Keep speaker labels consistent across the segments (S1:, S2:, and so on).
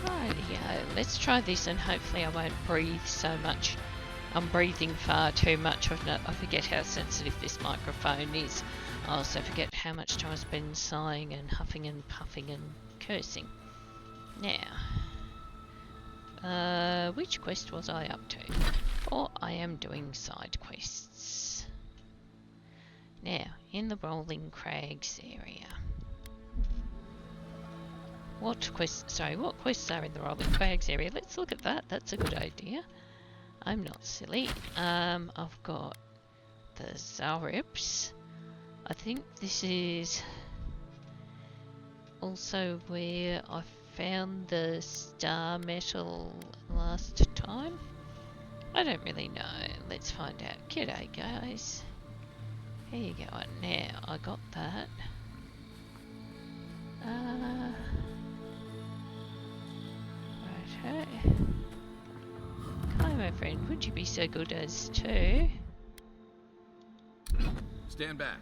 S1: Rightio, let's try this and hopefully I won't breathe so much. I'm breathing far too much. I forget how sensitive this microphone is. I also forget how much time I spend sighing and huffing and puffing and cursing. Now, which quest was I up to? Or I am doing side quests. Now, in the Rolling Crags area. What quests are in the Rolling Crags area? Let's look at that. That's a good idea. I'm not silly. I've got the Xaurips. I think this is also where I found the star metal last time. I don't really know. Let's find out. G'day, guys. How you going? Now, I got that. Righto. Hi, my friend. Would you be so good as to...
S2: Stand back.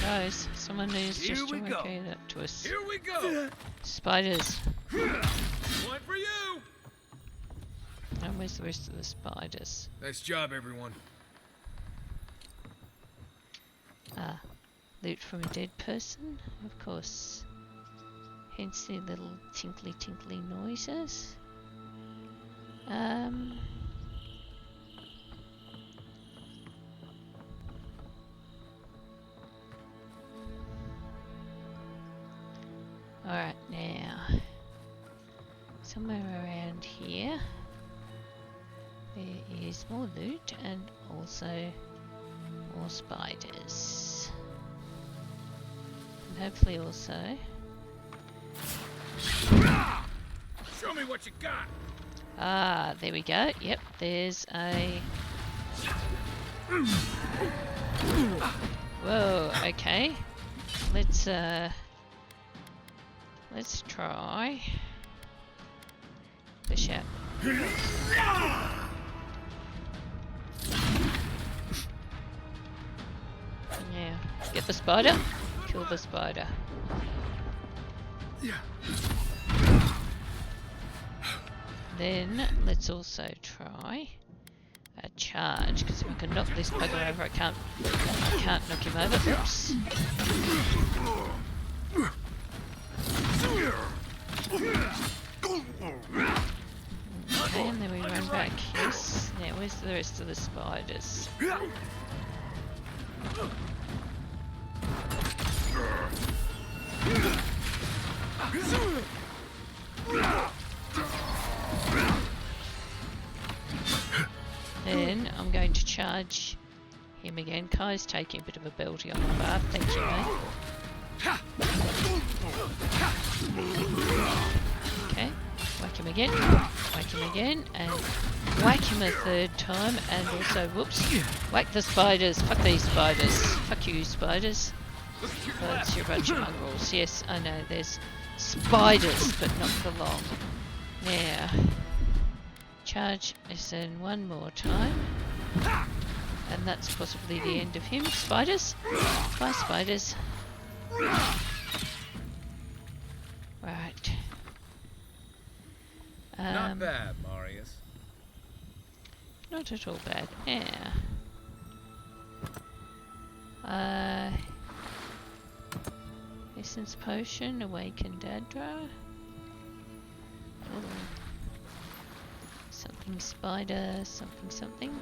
S1: Guys, someone needs just to indicate that to us.
S2: Here we go.
S1: Spiders.
S2: One for you.
S1: And where's the rest of the spiders?
S2: Nice job, everyone.
S1: Ah, loot from a dead person, of course. Hence the little tinkly tinkly noises. Alright, now, somewhere around here, there is more loot and also more spiders. And hopefully also...
S2: Show me what you got.
S1: Ah, there we go. Yep, there's a... Whoa, okay. Let's try the shout. Yeah, get the spider, kill the spider. Then let's also try a charge, because if I can knock this bugger over, I can't knock him over. Oops. Okay, and then we run back. Yes. Now, where's the rest of the spiders? Then I'm going to charge him again. Kai's taking a bit of a belty on the bar. Thank you, mate. Okay, whack him again, and whack him a third time, and also, whoops, whack the spiders. Fuck these spiders. Fuck you, spiders. Oh, it's your bunch of mongrels. Yes, I know, there's spiders, but not for long. Now, charge this in one more time, and that's possibly the end of him. Spiders? Bye, spiders. Right.
S2: Not bad, Marius.
S1: Not at all bad. Yeah. Essence potion, awakened Adra. Ooh. Something spider, something.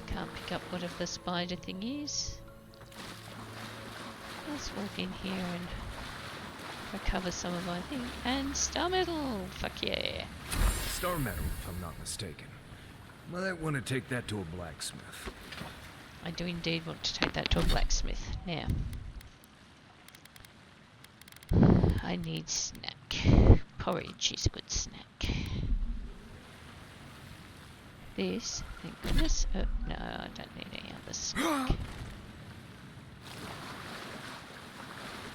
S1: Can't pick up whatever the spider thing is. Let's walk in here and recover some of my thing. And star metal! Fuck yeah!
S3: Star metal, if I'm not mistaken. Might want to take that to a blacksmith.
S1: I do indeed want to take that to a blacksmith. Now, I need snack. Porridge is a good snack. This, thank goodness. Oh, no, I don't need any other snack.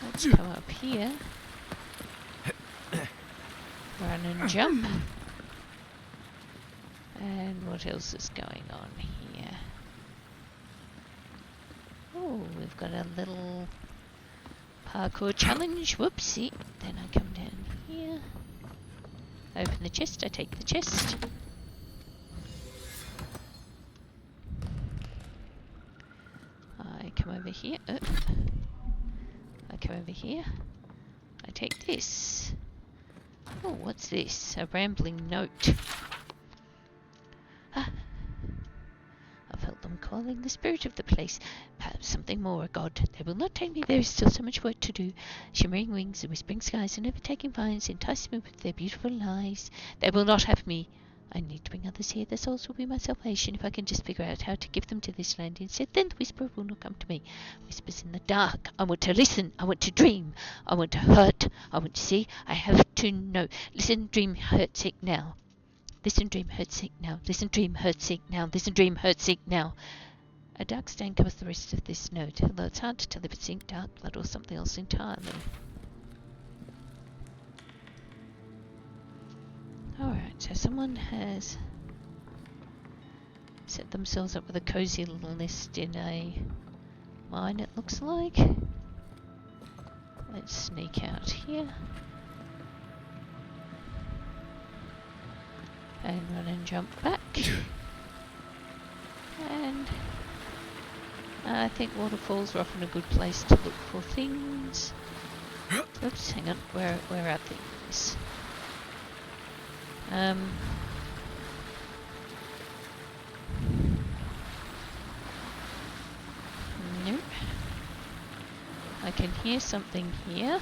S1: Let's come up here. Run and jump. And what else is going on here? Oh, we've got a little parkour challenge. Whoopsie. Then I come down here. Open the chest. I take the chest. I come over here. I come over here. I take this. Oh, what's this? A rambling note. Ah. I felt them calling the spirit of the place. Perhaps something more, a god. They will not take me. There is still so much work to do. Shimmering wings and whispering skies and overtaking vines entice me with their beautiful lies. They will not have me. I need to bring others here. Their souls will be my salvation if I can just figure out how to give them to this land instead. Then the whisper will not come to me. Whispers in the dark. I want to listen. I want to dream. I want to hurt. I want to see. I have to know. Listen, dream, hurt, seek now. Listen, dream, hurt, seek now. Listen, dream, hurt, seek now. Listen, dream, hurt, seek now. A dark stain covers the rest of this note, although it's hard to tell if it's ink, dark blood, or something else entirely. Alright, so someone has set themselves up with a cozy little nest in a mine, it looks like. Let's sneak out here. And run and jump back. And I think waterfalls are often a good place to look for things. Oops, hang on, where are things? Nope. I can hear something here,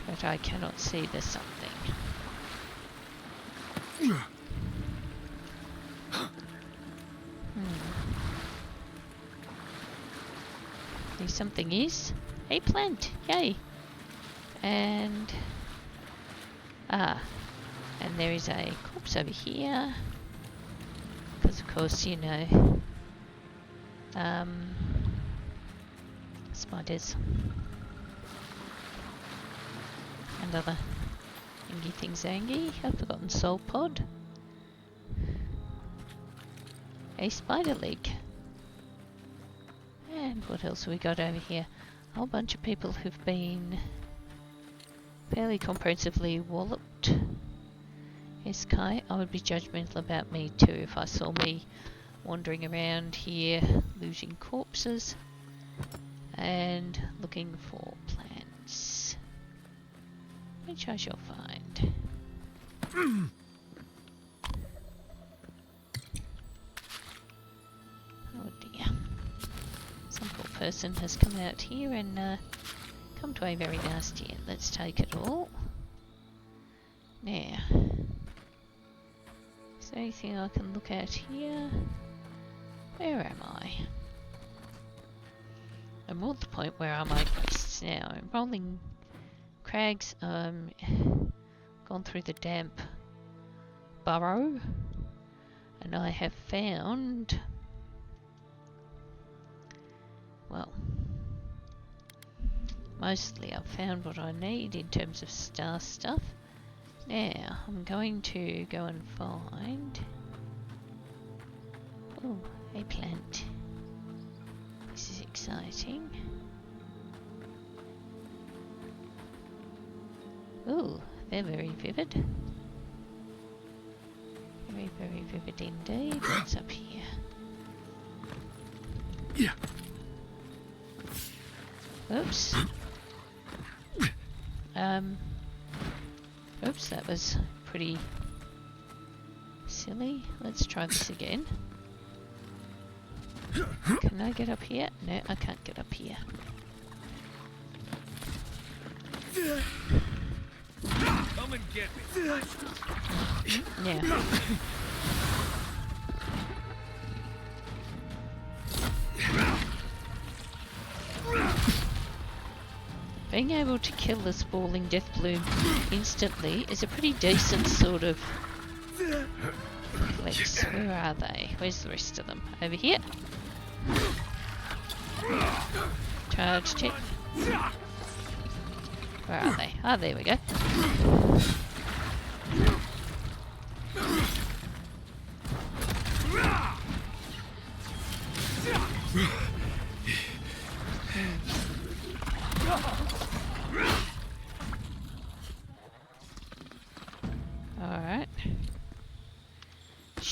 S1: but I cannot see the something. There something is a plant, yay! And and there is a corpse over here, because of course you know, spiders and other thingy thingsangy. I've forgotten soul pod. A spider leg. And what else have we got over here? A whole bunch of people who've been fairly comprehensively walloped. Yes, Kai, I would be judgmental about me too if I saw me wandering around here looting corpses and looking for plants, which I shall find. Oh dear. Some poor person has come out here and come to a very nasty end. Let's take it all. Now, is there anything I can look at here? Where am I? I'm at the point where I'm my quests now. I'm rolling crags, gone through the damp burrow, and I have found, well, mostly I've found what I need in terms of star stuff. Now, I'm going to go and find, oh, a plant. This is exciting. Ooh, they're very vivid. Very, very vivid indeed. What's up here?
S3: Yeah.
S1: Oops. Oops, that was pretty silly. Let's try this again. Can I get up here? No, I can't get up here.
S2: Come and get me.
S1: Now. Being able to kill the sprawling death bloom instantly is a pretty decent sort of flex. Where are they? Where's the rest of them? Over here. Charge check. Where are they? Ah, there we go.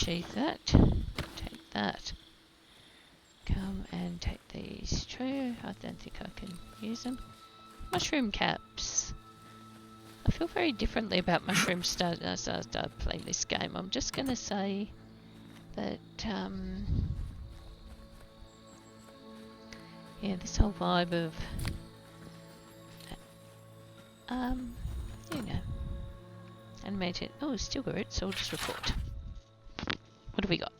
S1: sheath that. Take that. Come and take these too. I don't think I can use them. Mushroom caps. I feel very differently about mushrooms as I start playing this game. I'm just going to say that, yeah, this whole vibe of, you know, animated. Oh, still got it, so I'll just report. What have we got?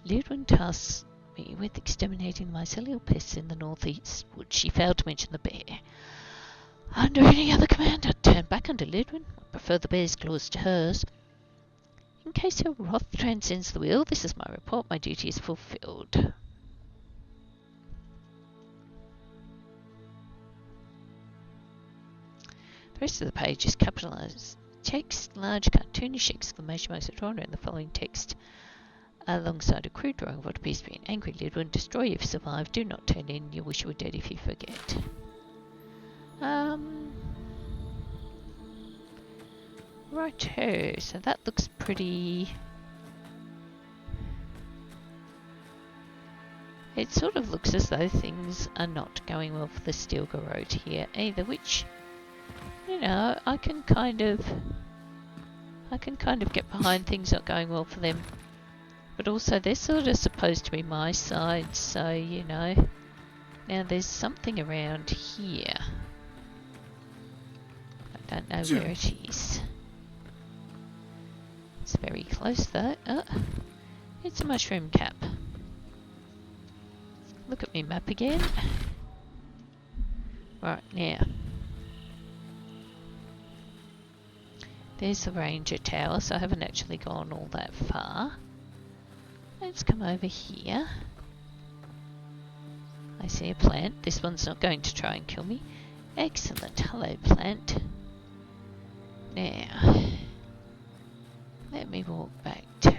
S1: Lidwin tasks me with exterminating the mycelial pests in the northeast woods. She failed to mention the bear. Under any other command, I'd turn back under Lidwin. I prefer the bear's claws to hers. In case her wrath transcends the will, this is my report. My duty is fulfilled. The rest of the page is capitalised. Text, large cartoonish exclamation marks are drawn in the following text, alongside a crude drawing of what appears to be an angry Lidwin. Destroy if you survive. Do not turn in. You wish you were dead if you forget. Righto, so that looks pretty... It sort of looks as though things are not going well for the Stilgar Road here either, which, you know, I can kind of get behind things not going well for them. But also they're sort of supposed to be my side, so, you know. Now there's something around here. I don't know where it is. It's very close though. Oh, it's a mushroom cap. Look at me map again. Right, now. There's the ranger tower, so I haven't actually gone all that far. Let's come over here. I see a plant. This one's not going to try and kill me. Excellent. Hello, plant. Now, let me walk back to...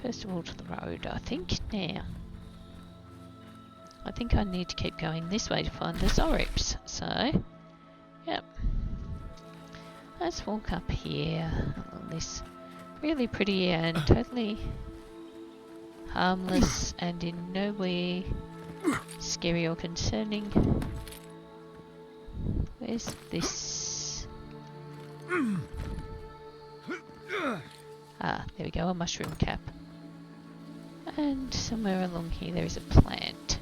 S1: first of all to the road, I think. Now, I think I need to keep going this way to find the Xaurips. So, yep. Let's walk up here along this really pretty and totally harmless and in no way scary or concerning. Where's this? Ah, there we go, a mushroom cap. And somewhere along here there is a plant.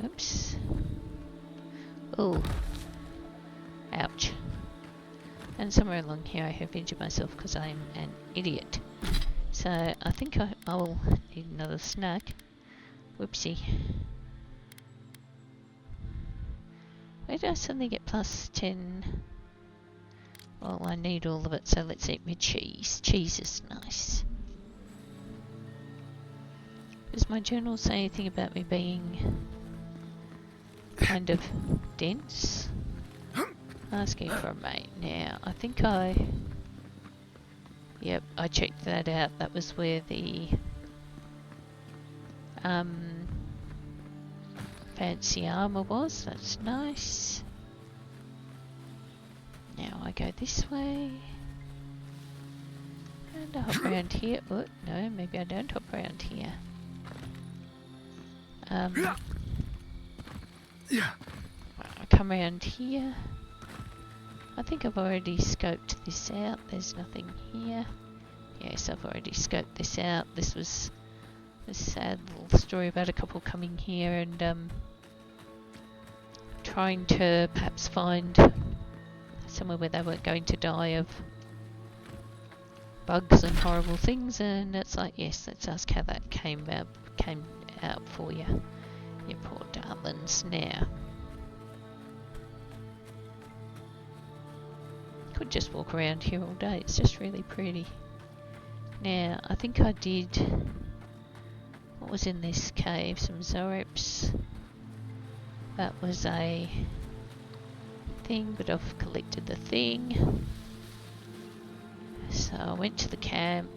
S1: Oops. Oh. Ouch. And somewhere along here I have injured myself because I'm an idiot. So I think I will need another snack. Whoopsie. Where did I suddenly get plus 10? Well, I need all of it, so let's eat my cheese. Cheese is nice. Does my journal say anything about me being kind of dense? Asking for a mate. Now, I think yep, I checked that out. That was where the fancy armor was. That's nice. Now I go this way. And I hop around here. Oh, no, maybe I don't hop around here. I come around here. I think I've already scoped this out. There's nothing here. Yes, I've already scoped this out. This was a sad little story about a couple coming here and trying to perhaps find somewhere where they weren't going to die of bugs and horrible things, and it's like, yes, let's ask how that came out for you. You poor darlings. Now, could just walk around here all day. It's just really pretty. Now, I think I did... What was in this cave? Some Xaurips. That was a thing, but I've collected the thing. So I went to the camp.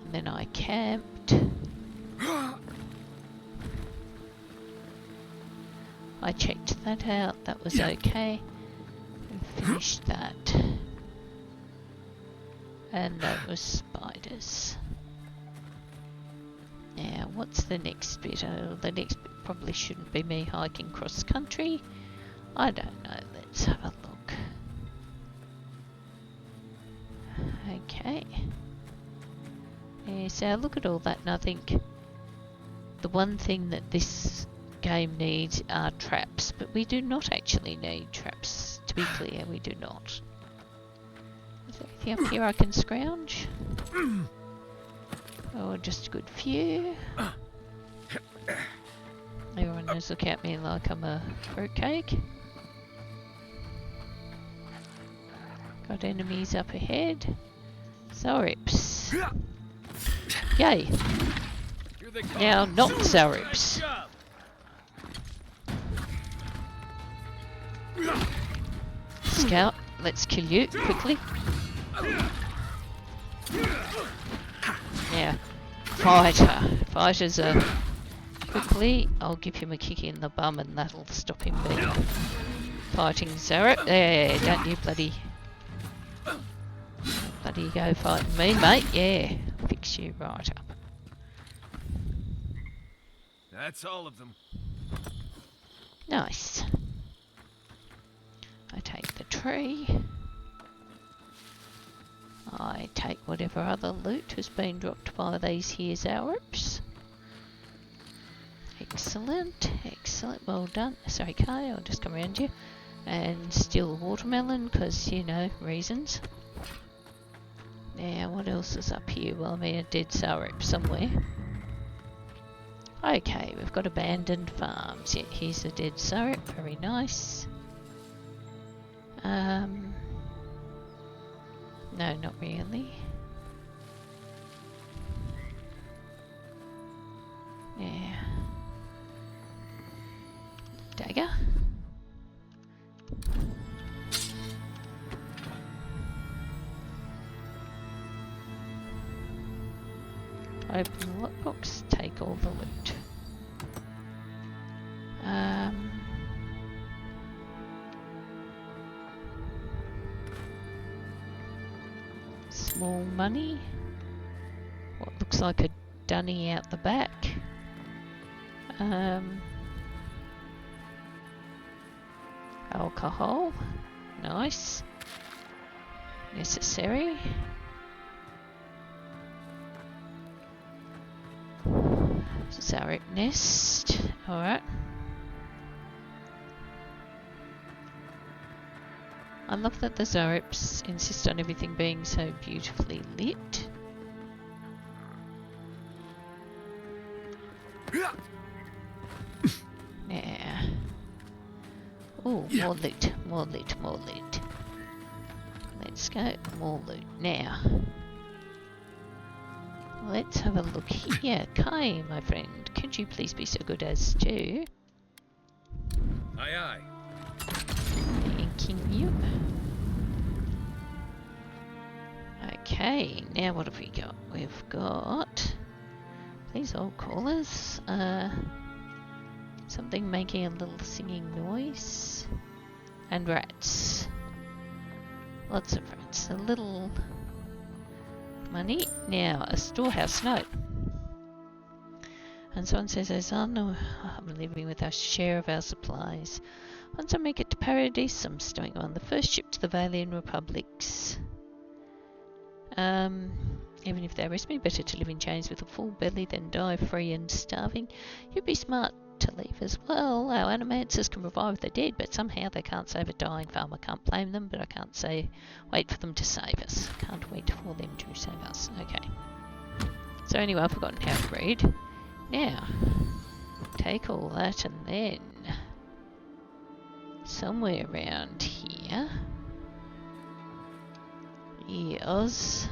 S1: And then I camped. I checked that out, that was okay. We finished that. And that was spiders. Now, what's the next bit? The next bit probably shouldn't be me hiking cross country. I don't know, let's have a look. Okay. Yeah, so I look at all that and I think the one thing that this game needs are traps, but we do not actually need traps, to be clear, we do not. Is there anything up here I can scrounge? Oh, just a good few. Everyone knows look at me like I'm a fruitcake. Got enemies up ahead. Xaurips. Yay!
S2: Here they come.
S1: Now, not Xaurips. Scout, let's kill you quickly. Now, fighter. Fighters are quickly. I'll give him a kick in the bum and that'll stop him being fighting Xaurips. There, don't you bloody go fighting me, mate. Yeah, fix you right up.
S2: That's all of them.
S1: Nice. I take the tree. I take whatever other loot has been dropped by these here Xaurips. Excellent, excellent, well done. Sorry Kai, I'll just come around you. And steal the watermelon, because, you know, reasons. Now, what else is up here? Well, I mean a dead Xaurip somewhere. Okay, we've got abandoned farms. Yeah, here's a dead Xaurip, very nice. No, not really. Yeah. Dagger. Open the lockbox, take all the loot. Small money. What looks like a dunny out the back. Alcohol. Nice. Necessary. Xaurip nest. Alright. I love that the Xaurips insist on everything being so beautifully lit. Yeah. Oh, more loot, more loot, more loot. Let's go, more loot. Now, let's have a look here. Kai, my friend, could you please be so good as to...
S2: Aye, aye.
S1: Thanking you. Okay, now what have we got? We've got... Please all callers. Something making a little singing noise. And rats. Lots of rats. A little money. Now, a storehouse note. And someone says, as I know, I'm living with our share of our supplies. Once I make it to Paradise, I'm stowing on the first ship to the Valian Republics. Even if they arrest me, better to live in chains with a full belly than die free and starving. You'd be smart to leave as well. Our animancers can revive the dead, but somehow they can't save a dying farmer. Can't blame them, but I can't say wait for them to save us. Can't wait for them to save us. Okay. So anyway, I've forgotten how to read. Now, take all that and then somewhere around here is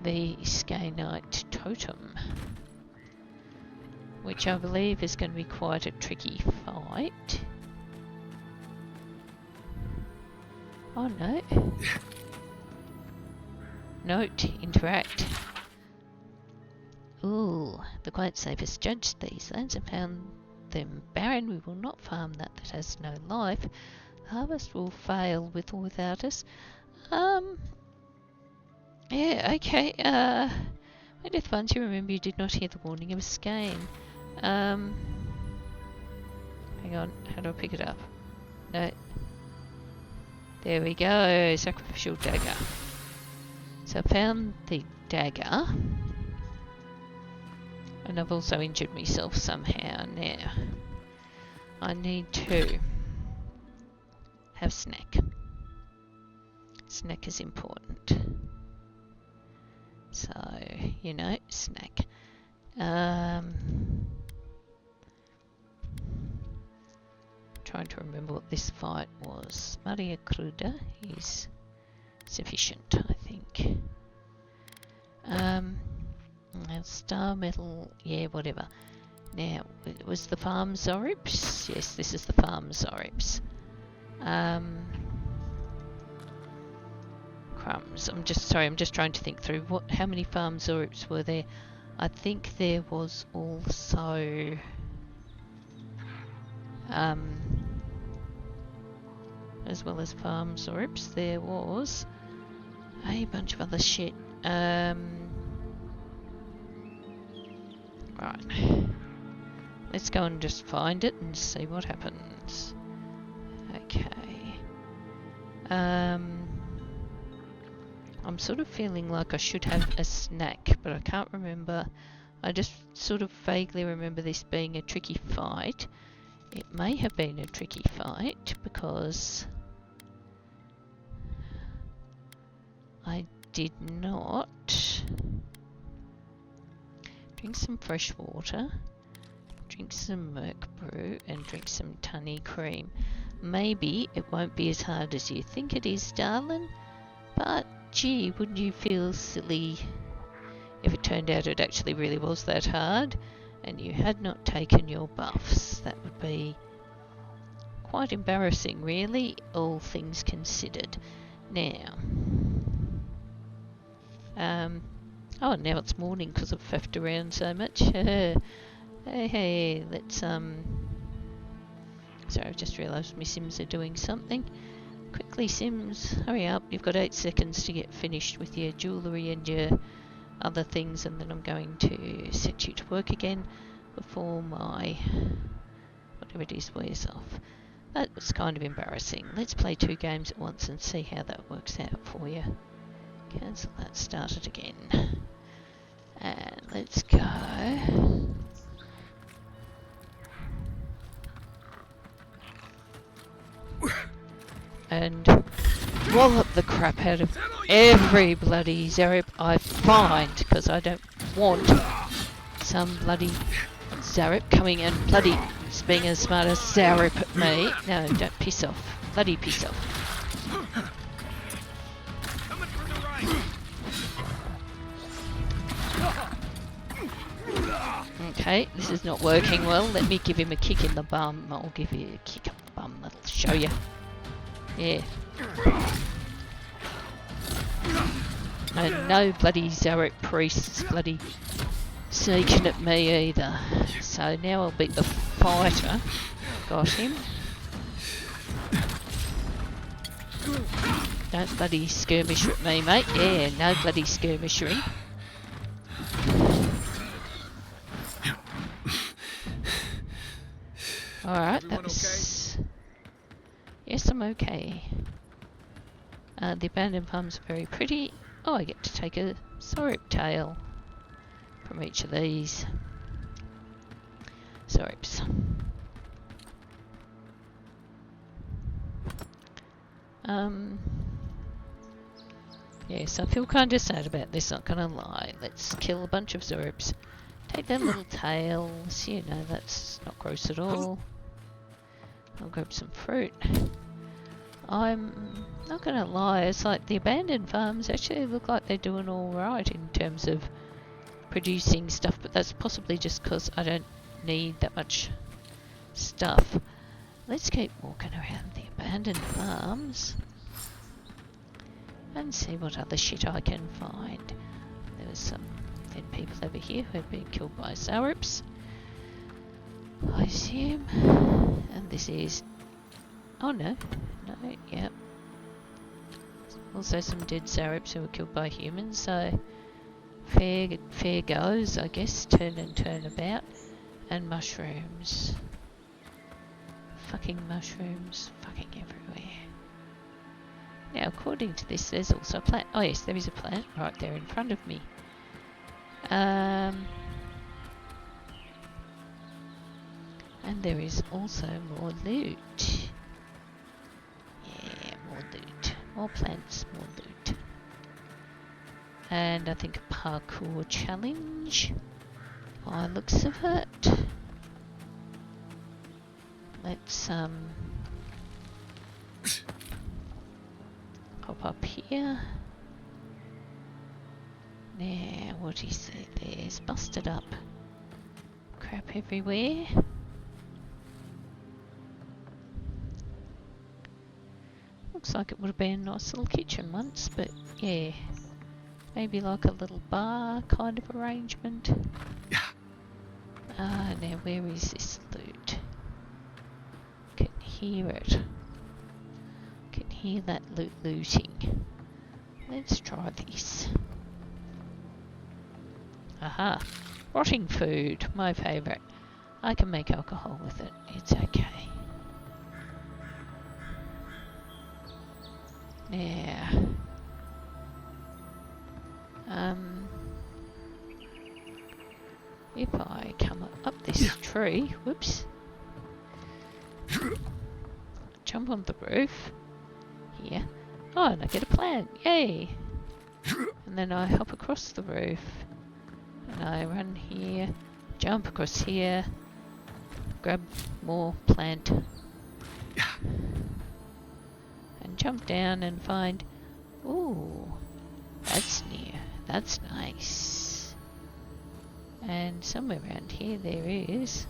S1: the Skainite totem, which I believe is going to be quite a tricky fight. Oh no. Note, interact. Ooh, the quiet safe has judged these lands and found them barren. We will not farm that has no life. Harvest will fail with or without us. Yeah, okay. When death finds you, remember you did not hear the warning of a skein. Hang on, how do I pick it up? No. There we go, sacrificial dagger. So I found the dagger. And I've also injured myself somehow now. I need to have snack. Snack is important. So, you know, snack. Trying to remember what this fight was. Maria Cruda is sufficient, I think. Star metal, yeah, whatever. Now, it was the Farm Xaurips? Yes, this is the Farm Xaurips. Crumbs. I'm just trying to think through how many Farm Xaurips were there. I think there was also as well as Farm Xaurips, there was a bunch of other shit. Right. Let's go and just find it and see what happens. Okay. I'm sort of feeling like I should have a snack, but I can't remember. I just sort of vaguely remember this being a tricky fight. It may have been a tricky fight because I did not drink some fresh water, drink some milk brew, and drink some tunny cream. Maybe it won't be as hard as you think it is, darling, but gee, wouldn't you feel silly if it turned out it actually really was that hard and you had not taken your buffs? That would be quite embarrassing, really, all things considered. Now, oh, now it's morning because I've faffed around so much. Hey, let's, sorry, I've just realised my Sims are doing something. Quickly, Sims, hurry up. You've got 8 seconds to get finished with your jewellery and your other things, and then I'm going to set you to work again before my whatever it is wears off. That was kind of embarrassing. Let's play 2 games at once and see how that works out for you. Cancel that, start it again. And let's go. And wallop the crap out of every bloody Xaurip I find, because I don't want some bloody Xaurip coming and bloody being as smart as Xaurip at me. No, don't piss off. Bloody piss off. Okay, this is not working well. Let me give him a kick in the bum. I'll give you a kick up the bum. That'll show you. Yeah. And no bloody Xauric priests bloody sneaking at me either. So now I'll beat the fighter. Got him. Don't bloody skirmish at me, mate. Yeah, no bloody skirmishing. Alright, that was...
S2: Okay?
S1: Yes, I'm okay. The abandoned farms are very pretty. Oh, I get to take a Xaurip tail from each of these Xaurips. Yes, I feel kind of sad about this, not gonna lie. Let's kill a bunch of Xaurips. Take their little tails, you know, that's not gross at all. I'll grab some fruit. I'm not gonna lie, it's like the abandoned farms actually look like they're doing alright in terms of producing stuff, but that's possibly just because I don't need that much stuff. Let's keep walking around the abandoned farms. and see what other shit I can find. There was some dead people over here who had been killed by Xaurips, I assume. And this is... oh no, yep. Also some dead Xaurips who were killed by humans, so fair goes, I guess. Turn and turn about. And mushrooms. Fucking mushrooms. Fucking everywhere. Now, according to this, there's also a plant. Oh yes, there is a plant right there in front of me. And there is also more loot. Yeah, more loot. More plants, more loot. And I think a parkour challenge. By the looks of it. Let's hop up here. Now, what is it? There's busted up crap everywhere. Looks like it would have been a nice little kitchen once, but yeah. Maybe like a little bar kind of arrangement. Now where is this loot? Can hear it. Can hear that loot looting. Let's try this. Aha! Rotting food, my favourite. I can make alcohol with it. It's okay. Yeah. If I come up this tree, whoops, jump on the roof here. Oh, and I get a plant, yay! And then I hop across the roof, and I run here, jump across here, grab more plant, and jump down and find, ooh, that's new, that's nice. And somewhere around here there is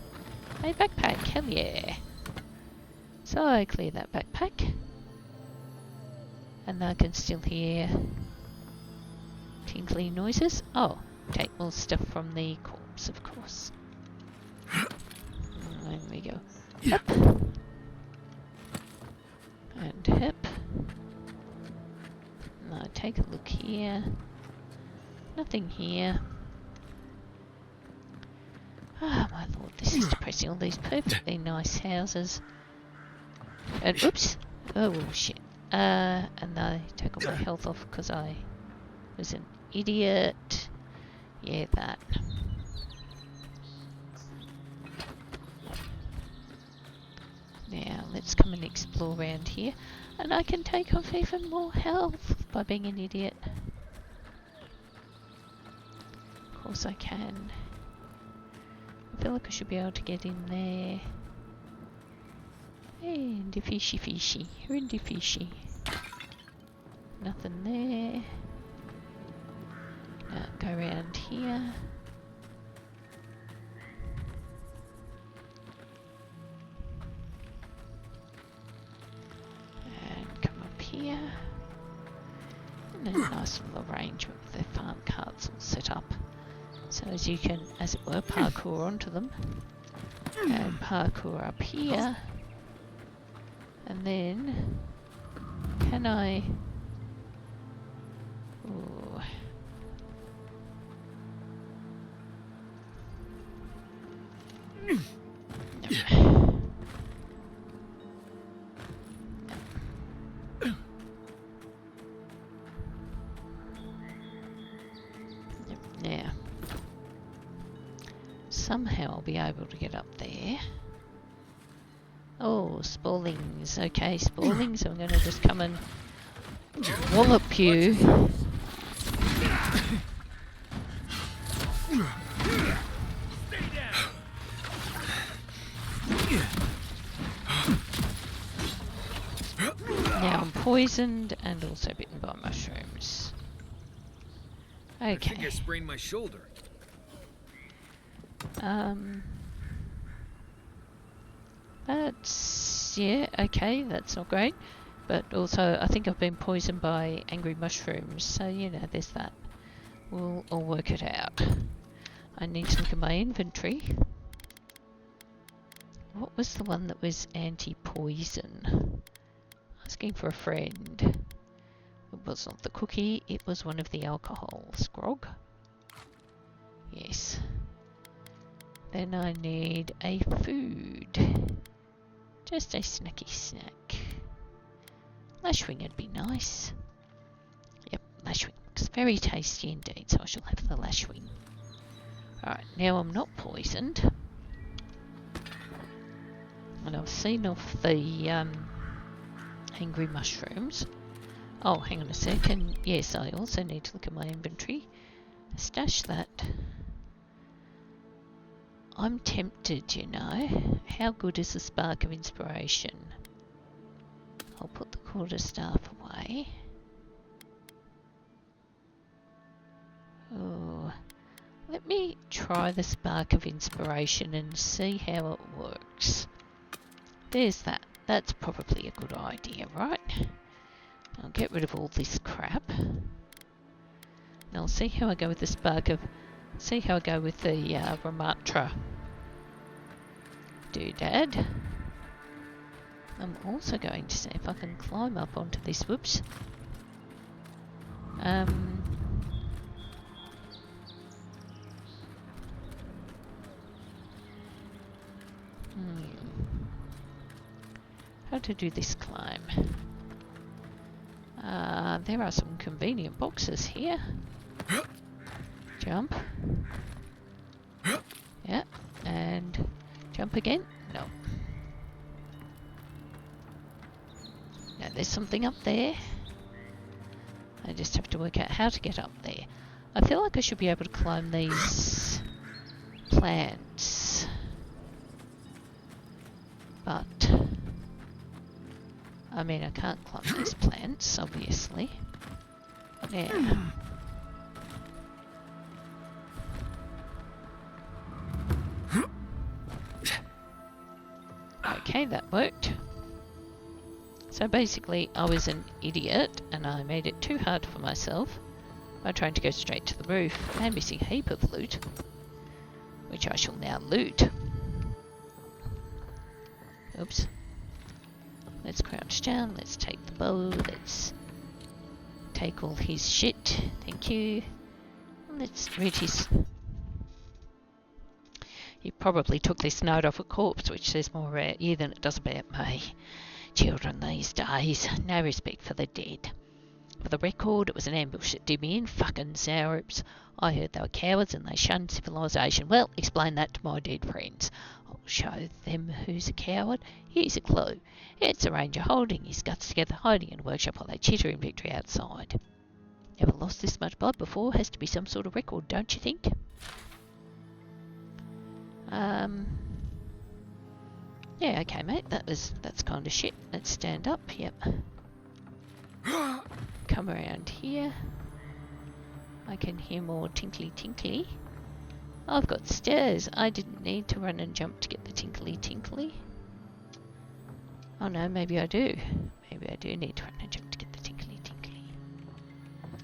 S1: a backpack, hell yeah. So I clear that backpack. And I can still hear tinkly noises. Oh, take more stuff from the corpse, of course. And we go up. And up. And I take a look here. Nothing here. Ah, my lord, this is depressing. All these perfectly nice houses. And oops. Oh, shit. And I took all my health off because I was an idiot. Yeah, that. Now, let's come and explore around here. And I can take off even more health by being an idiot. Of course I can. I feel like I should be able to get in there. And the fishy. Rindy fishy. Nothing there. Now go around here. And come up here. And a nice little arrangement with the farm carts all set up. So as you can, as it were, parkour onto them. And parkour up here. And then, can I... Ooh. Now, somehow I'll be able to get up there. Oh, Spallings. Okay, Spallings. I'm going to just come and wallop you. Now I'm poisoned and also bitten by mushrooms.
S2: I think
S1: Okay.
S2: I sprained my shoulder.
S1: That's... yeah, okay, that's not great. But also, I think I've been poisoned by angry mushrooms, so you know, there's that. I'll work it out. I need to look at my inventory. What was the one that was anti-poison? Asking for a friend. It was not the cookie, it was one of the alcohols. Grog? Yes. Then I need a food. Just a snacky snack. Lashwing would be nice. Yep, lashwing. It's very tasty indeed, so I shall have the lashwing. Alright, now I'm not poisoned. And I've seen off the angry mushrooms. Oh, hang on a second. Yes, I also need to look at my inventory. Stash that. I'm tempted, you know. How good is the spark of inspiration? I'll put the quarterstaff away. Oh, let me try the spark of inspiration and see how it works. There's that. That's probably a good idea, right? I'll get rid of all this crap. And I'll see how I go with the spark of... See how I go with the Ramatra doodad. I'm also going to see if I can climb up onto this. Whoops. How to do this climb? There are some convenient boxes here. Jump. Yeah, and jump again. No. No, there's something up there. I just have to work out how to get up there. I feel like I should be able to climb these plants. But I mean, I can't climb these plants, obviously. Yeah. Okay, that worked. So basically, I was an idiot and I made it too hard for myself by trying to go straight to the roof and missing a heap of loot, which I shall now loot. Oops. Let's crouch down, let's take the bow, let's take all his shit, thank you. Let's read his... He probably took this note off a corpse, which says more about you than it does about me. Children these days, no respect for the dead. For the record, it was an ambush that did me in fucking Xaurips. I heard they were cowards and they shunned civilization. Well, explain that to my dead friends. I'll show them who's a coward. Here's a clue. It's a ranger holding his guts together, hiding in a workshop while they chitter in victory outside. Never lost this much blood before. Has to be some sort of record, don't you think? Yeah, okay, mate. That's kind of shit. Let's stand up. Yep. Come around here. I can hear more tinkly tinkly. I've got stairs. I didn't need to run and jump to get the tinkly tinkly. Oh no, maybe I do. Maybe I do need to run and jump to get the tinkly tinkly.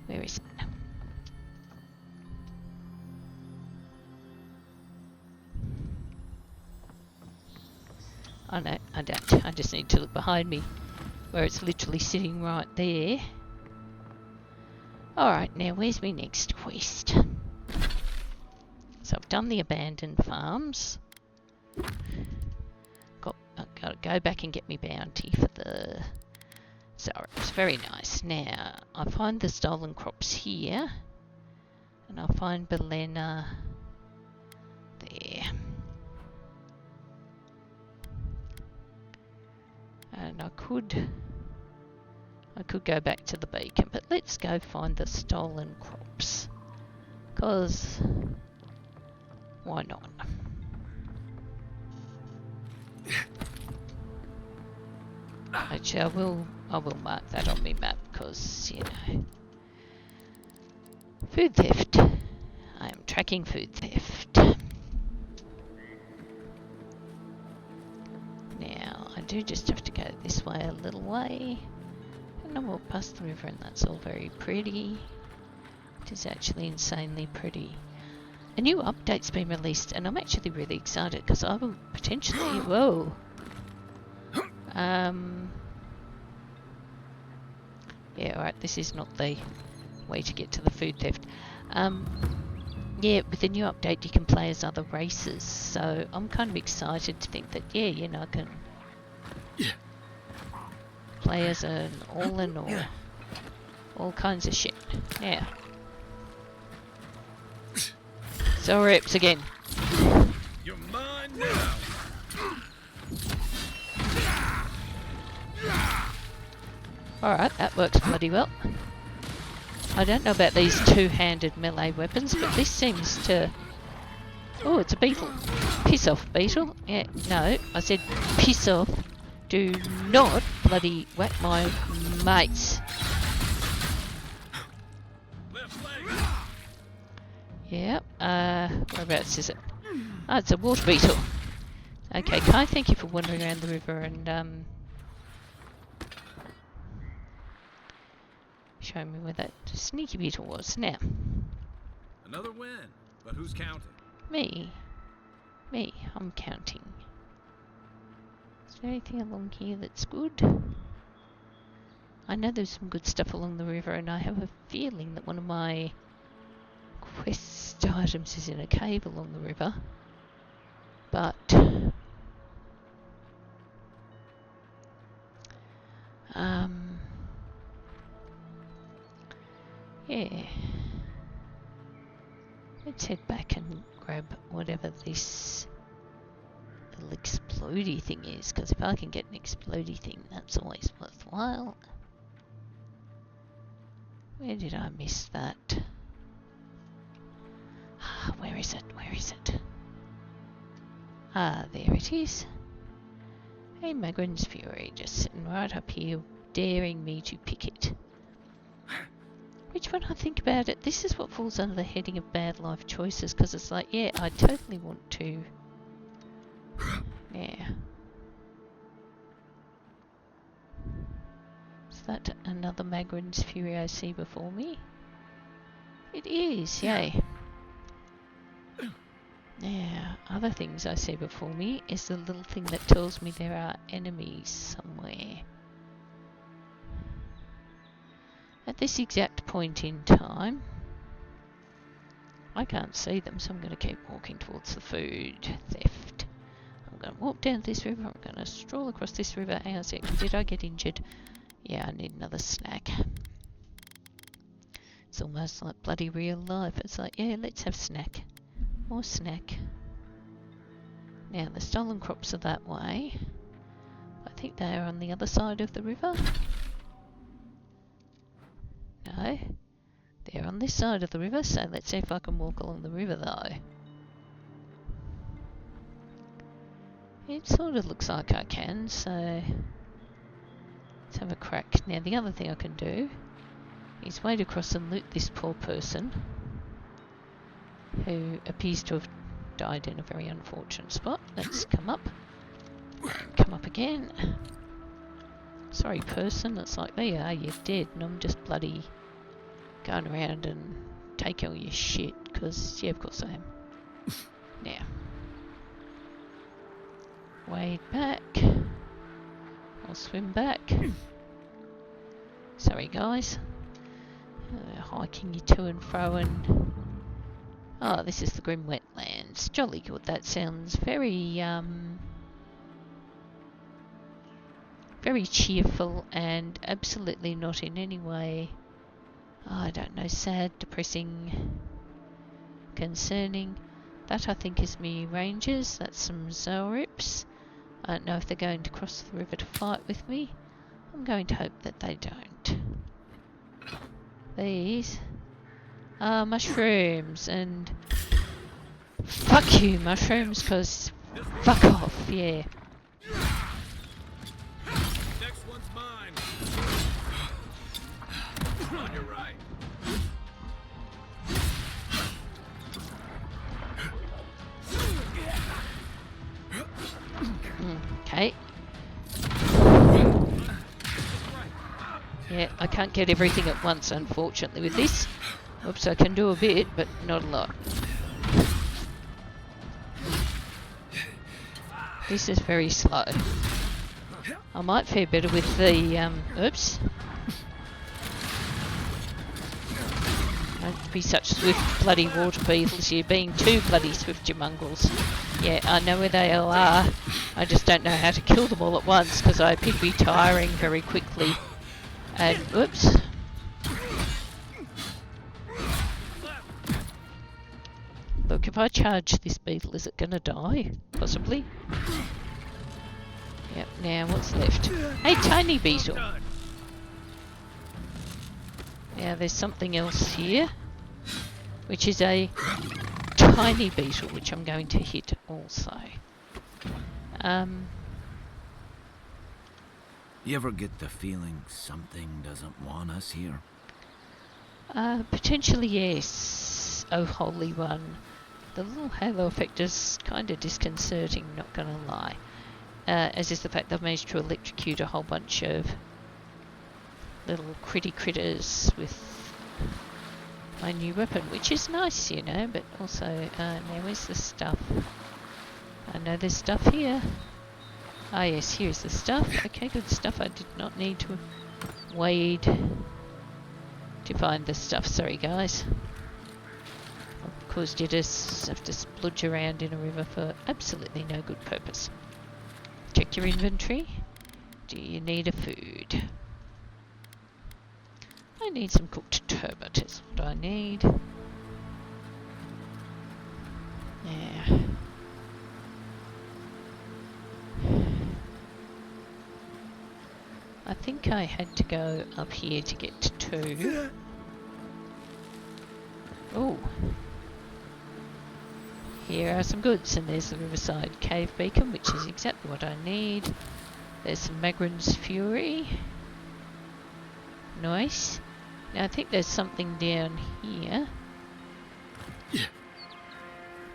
S1: Where is it? Oh no, I don't. I just need to look behind me where it's literally sitting right there. Alright, now where's my next quest? So I've done the Abandoned Farms. I've got to go back and get me bounty for the Xaurips. Very nice. Now, I find the stolen crops here. And I'll find Belena there. And I could go back to the beacon, but let's go find the stolen crops. 'Cause why not? Actually, I will mark that on my map because, you know, food theft. I am tracking food theft. Now, I do just have to go this way a little way. And I walk past the river and that's all very pretty. It is actually insanely pretty. A new update's been released and I'm actually really excited because I will potentially... Whoa! Yeah, alright, this is not the way to get to the food theft. Yeah, with the new update you can play as other races, so I'm kind of excited to think that, yeah, you know, I can play as an all-in-all. All kinds of shit. Now. Xaurips again.
S2: You're mine now.
S1: Alright, that works bloody well. I don't know about these two-handed melee weapons, but this seems to... Oh, it's a beetle. Piss off, beetle. Yeah, no, I said piss off. Do not bloody whack my mates. Yep, whereabouts is it? Oh, it's a water beetle. Okay, Kai, thank you for wandering around the river and, showing me where that sneaky beetle was. Now.
S2: Another win, but who's counting?
S1: Me. Me, I'm counting. Is there anything along here that's good? I know there's some good stuff along the river and I have a feeling that one of my quest items is in a cave along the river. But... yeah. Let's head back and grab whatever this little explodey thing is, because if I can get an explodey thing, that's always worthwhile. Where did I miss that? Ah, where is it? Where is it? Ah, there it is. Hey, Magrin's Fury, just sitting right up here, daring me to pick it. Which, when I think about it, this is what falls under the heading of bad life choices, because it's like, yeah, I totally want to... Yeah. Is that another Magrin's Fury I see before me? It is, yay. Now, other things I see before me is the little thing that tells me there are enemies somewhere. At this exact point in time, I can't see them, so I'm going to keep walking towards the food theft. I'm going to walk down this river, I'm going to stroll across this river. Hang on a sec, did I get injured? Yeah, I need another snack. It's almost like bloody real life. It's like, yeah, let's have snack. More snack. Now, the stolen crops are that way. I think they are on the other side of the river. No, they're on this side of the river, so let's see if I can walk along the river though. It sort of looks like I can, so let's have a crack. Now the other thing I can do is wade across and loot this poor person who appears to have died in a very unfortunate spot. Let's come up. Come up again. Sorry person, it's like, there you are, you're dead, and I'm just bloody going around and taking all your shit, because, yeah, of course I am. Now. Wade back. I'll swim back. Sorry guys. Hiking you to and fro and... Oh, this is the Grim Wetlands. Jolly good, that sounds very, very cheerful and absolutely not in any way, I don't know, sad, depressing, concerning. That I think is me rangers. That's some Xaurips. I don't know if they're going to cross the river to fight with me. I'm going to hope that they don't. These are mushrooms, and fuck you mushrooms, because fuck off, yeah.
S2: Next one's mine. On your right.
S1: Okay. Yeah, I can't get everything at once, unfortunately, with this. Oops, I can do a bit, but not a lot. This is very slow. I might fare better with the, oops. Don't be such swift bloody water beetles, you're being too bloody swift, you mongrels. Yeah, I know where they all are. I just don't know how to kill them all at once because I appear to be tiring very quickly. And, whoops. Look, if I charge this beetle, is it going to die? Possibly. Yep, now what's left? A tiny beetle. Now there's something else here, which is a tiny beetle, which I'm going to hit also.
S4: You ever get the feeling something doesn't want us here?
S1: Potentially yes. Oh, Holy One. The little halo effect is kind of disconcerting, not gonna lie. As is the fact they've managed to electrocute a whole bunch of little critters with my new weapon, which is nice, you know, but also, now where's the stuff? I know there's stuff here. Ah yes, here's the stuff. Okay, good stuff. I did not need to wade to find the stuff. Sorry guys. Of course you just have to splodge around in a river for absolutely no good purpose. Check your inventory. Do you need a food? I need some cooked turbot is what I need. Yeah. I think I had to go up here to get to... Oh. Here are some goods, and there's the Riverside Cave Beacon, which is exactly what I need. There's some Magrin's Fury. Nice. Now I think there's something down here.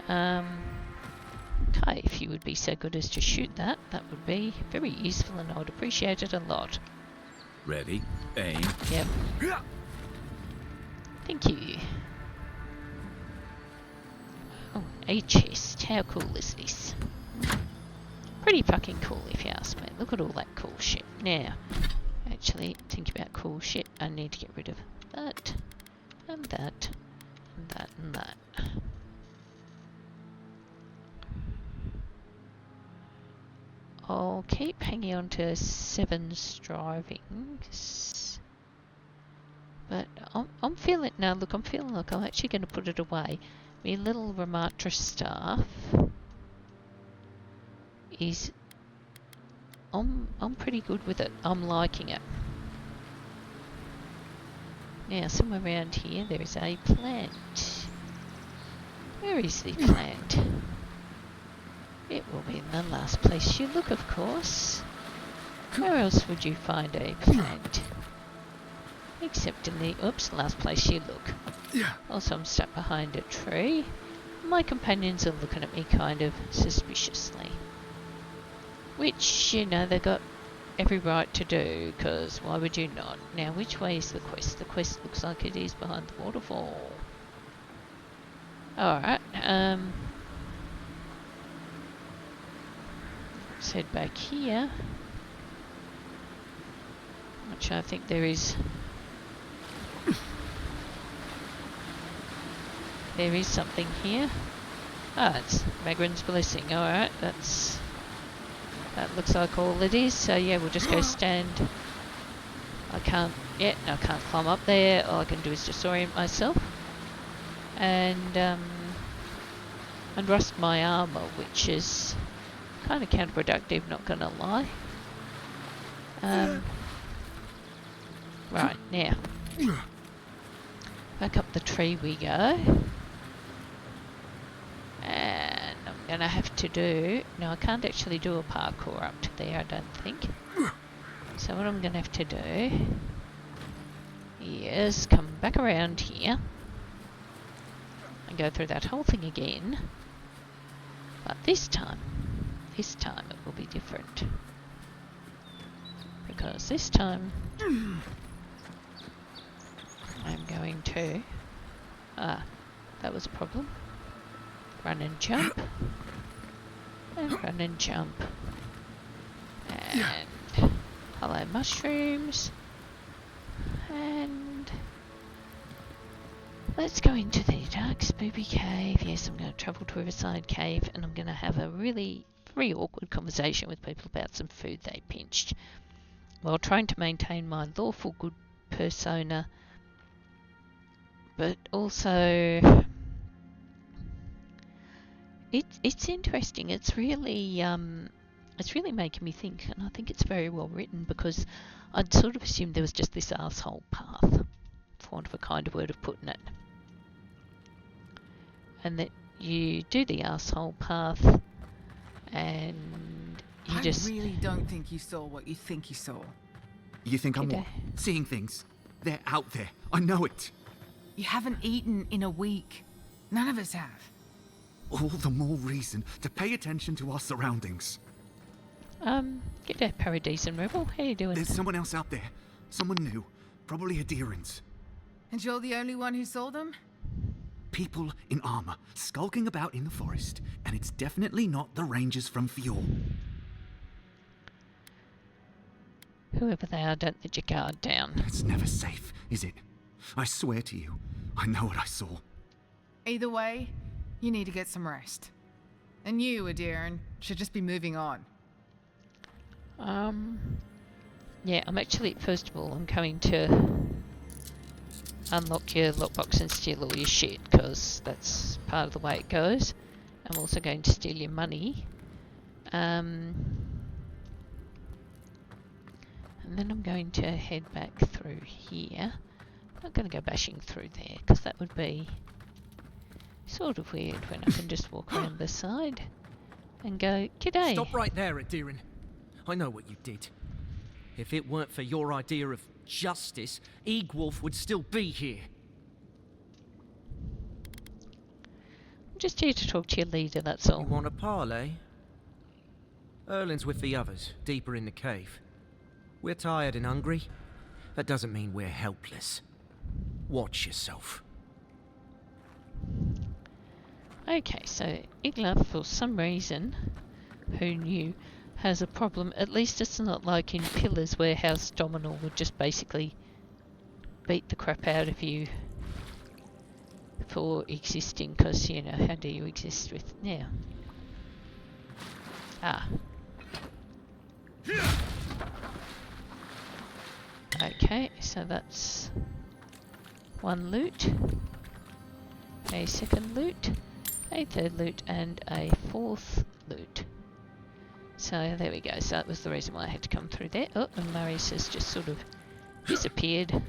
S1: Okay, if you would be so good as to shoot that, that would be very useful and I would appreciate it a lot.
S4: Ready, aim.
S1: Yep. Thank you. Oh, a chest. How cool is this? Pretty fucking cool if you ask me. Look at all that cool shit. Now, actually, think about cool shit. I need to get rid of that, and that, and that, and that. I'll keep hanging on to 7 strivings. But I'm feeling... Now, look, I'm feeling like I'm actually going to put it away. My little Ramatra staff is... I'm pretty good with it. I'm liking it. Now, somewhere around here, there is a plant. Where is the plant? It will be in the last place you look, of course. Where else would you find a plant? Except in the... Oops, last place you look. Also, I'm stuck behind a tree. My companions are looking at me kind of suspiciously. Which, you know, they got every right to do, because why would you not? Now, which way is the quest? The quest looks like it is behind the waterfall. Alright, let's head back here. Which I think there is... There is something here. Ah, it's Magrin's Blessing. Alright, that looks like all it is. So yeah, we'll just go stand. I can't climb up there. All I can do is just orient myself. And rust my armor, which is kind of counterproductive, not gonna lie. Right, now. Back up the tree we go. And I'm gonna have to do... No, I can't actually do a parkour up to there, I don't think. So what I'm gonna have to do is come back around here and go through that whole thing again. But this time it will be different. Because this time 2. Ah, that was a problem. Run and jump. And run and jump. And hello mushrooms. And let's go into the dark spooky cave. Yes, I'm going to travel to Riverside Cave and I'm going to have a really very awkward conversation with people about some food they pinched, while trying to maintain my lawful good persona, but also it's interesting. It's really making me think, and I think it's very well written, because I'd sort of assumed there was just this arsehole path, for want of a kinder word of putting it, and that you do the arsehole path and you
S5: I really don't think you saw what you think you saw.
S6: You think I'm what? Seeing things? They're out there. I know it.
S5: You haven't eaten in a week. None of us have.
S6: All the more reason to pay attention to our surroundings.
S1: G'day Paradisen Rebel, how you doing?
S6: There's someone else out there. Someone new. Probably adherents.
S5: And you're the only one who saw them?
S6: People in armor, skulking about in the forest. And it's definitely not the rangers from Fjord.
S1: Whoever they are, don't let your guard down.
S6: It's never safe, is it? I swear to you, I know what I saw.
S5: Either way, you need to get some rest. And you, Adiran, should just be moving on.
S1: Yeah, I'm actually, first of all, I'm going to unlock your lockbox and steal all your shit, because that's part of the way it goes. I'm also going to steal your money. And then I'm going to head back through here. I'm not going to go bashing through there, because that would be sort of weird when I can just walk around the side and go, "G'day."
S7: Stop right there, Adiran. I know what you did. If it weren't for your idea of justice, Eagwolf would still be here.
S1: I'm just here to talk to your leader, that's all.
S7: You want a parley? Erlin's with the others, deeper in the cave. We're tired and hungry. That doesn't mean we're helpless. Watch yourself.
S1: Okay, so Iglaf, for some reason, who knew, has a problem. At least it's not like in Pillars where House Dominal would just basically beat the crap out of you for existing, because, you know, how do you exist with... now? Ah. Okay, so that's one loot, a second loot, a third loot, and a fourth loot. So there we go. So that was the reason why I had to come through there. Oh, and Marius has just sort of disappeared.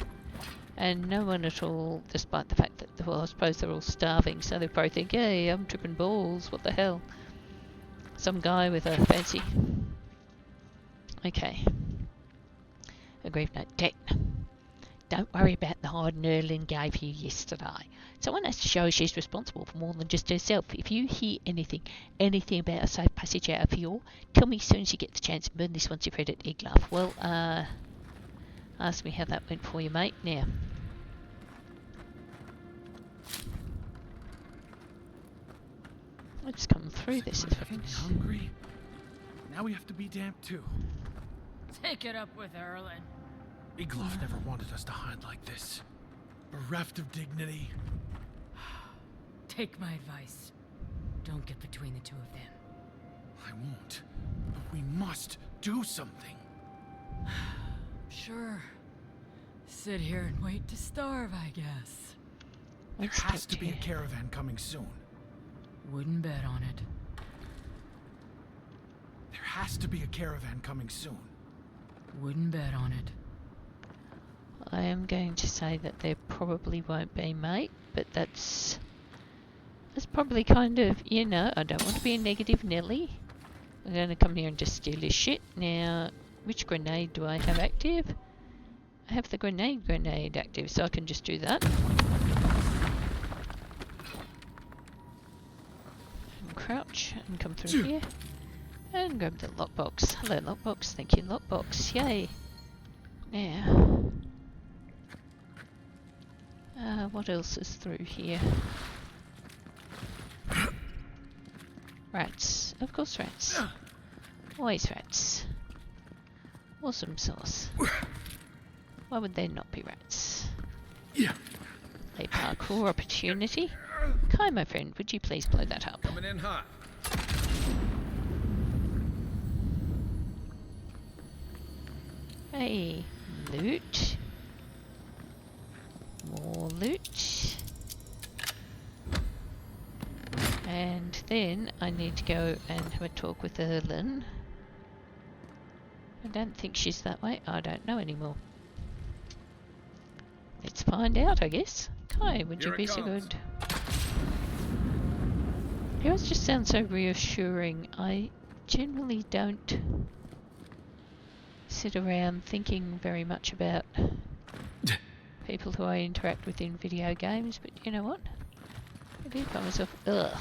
S1: And no one at all, despite the fact that, well, I suppose they're all starving, so they probably think, hey, I'm tripping balls, what the hell. Some guy with a fancy... Okay. Aggrieved note. Debt. Don't worry about the hide Erlin gave you yesterday. Someone has to show she's responsible for more than just herself. If you hear anything about a safe passage out of Fjord, tell me as soon as you get the chance, and burn this once you've read it, Iglaf. Well, ask me how that went for you, mate. Now. Let's come through this.
S2: Hungry? Now we have to be damp too.
S8: Take it up with Erlin.
S2: Iglaf never wanted us to hide like this. Bereft of dignity.
S8: Take my advice. Don't get between the two of them.
S2: I won't. But we must do something.
S8: Sure. Sit here and wait to starve, I guess.
S2: There has to be a caravan coming soon.
S8: Wouldn't bet on it.
S2: There has to be a caravan coming soon.
S8: Wouldn't bet on it.
S1: I am going to say that there probably won't be, mate, but that's probably kind of, you know, I don't want to be a negative Nelly. I'm going to come here and just steal his shit. Now, which grenade do I have active? I have the grenade active, so I can just do that. And crouch and come through here. And grab the lockbox. Hello, lockbox. Thank you, lockbox. Yay. Now... What else is through here? Rats. Of course rats. Always rats. Awesome sauce. Why would there not be rats? A parkour opportunity? Kai, my friend, would you please blow that up?
S3: Coming in hot.
S1: Hey, loot. More loot. And then I need to go and have a talk with Erlen. I don't think she's that way. I don't know anymore. Let's find out, I guess. Kai, would you
S3: Here it
S1: be so
S3: comes.
S1: good? You always just sound so reassuring. I generally don't sit around thinking very much about people who I interact with in video games, but you know what? I do find myself, ugh.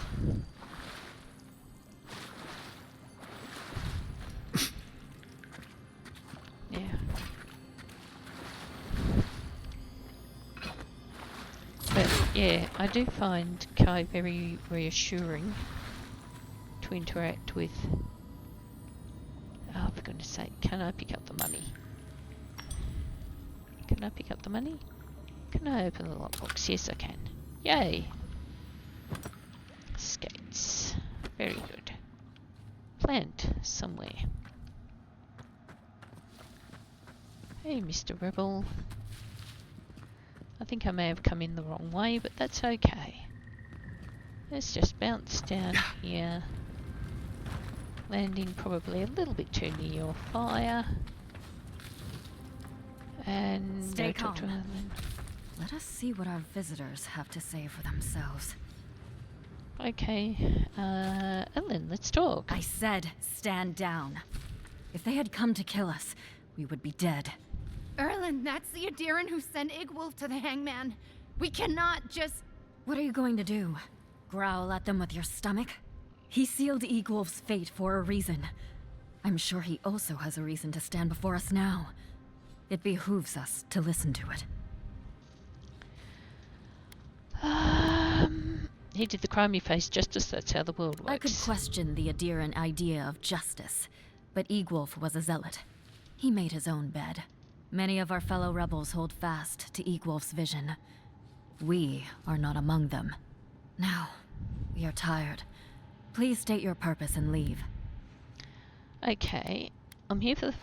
S1: Yeah. But yeah, I do find Kai very reassuring to interact with. Oh, for goodness sake, can I pick up the money? Can I pick up the money? Can I open the lockbox? Yes, I can. Yay! Skates. Very good. Plant somewhere. Hey, Mr. Rebel. I think I may have come in the wrong way, but that's okay. Let's just bounce down here. Landing probably a little bit too near your fire. And
S9: Stay
S1: go talk to
S9: calm.
S1: Ellen.
S9: Let us see what our visitors have to say for themselves.
S1: Okay, Ellen, let's talk.
S9: I said stand down. If they had come to kill us, we would be dead.
S10: Erlen, that's the Adiran who sent Igwolf to the hangman. We cannot just...
S9: What are you going to do? Growl at them with your stomach? He sealed Igwolf's fate for a reason. I'm sure he also has a reason to stand before us now. It behooves us to listen to it.
S1: He did the crime, he faced justice, that's how the world works.
S9: I could question the Adiran idea of justice, but Igwolf was a zealot. He made his own bed. Many of our fellow rebels hold fast to Igwolf's vision. We are not among them. Now, we are tired. Please state your purpose and leave.
S1: Okay, I'm here for the...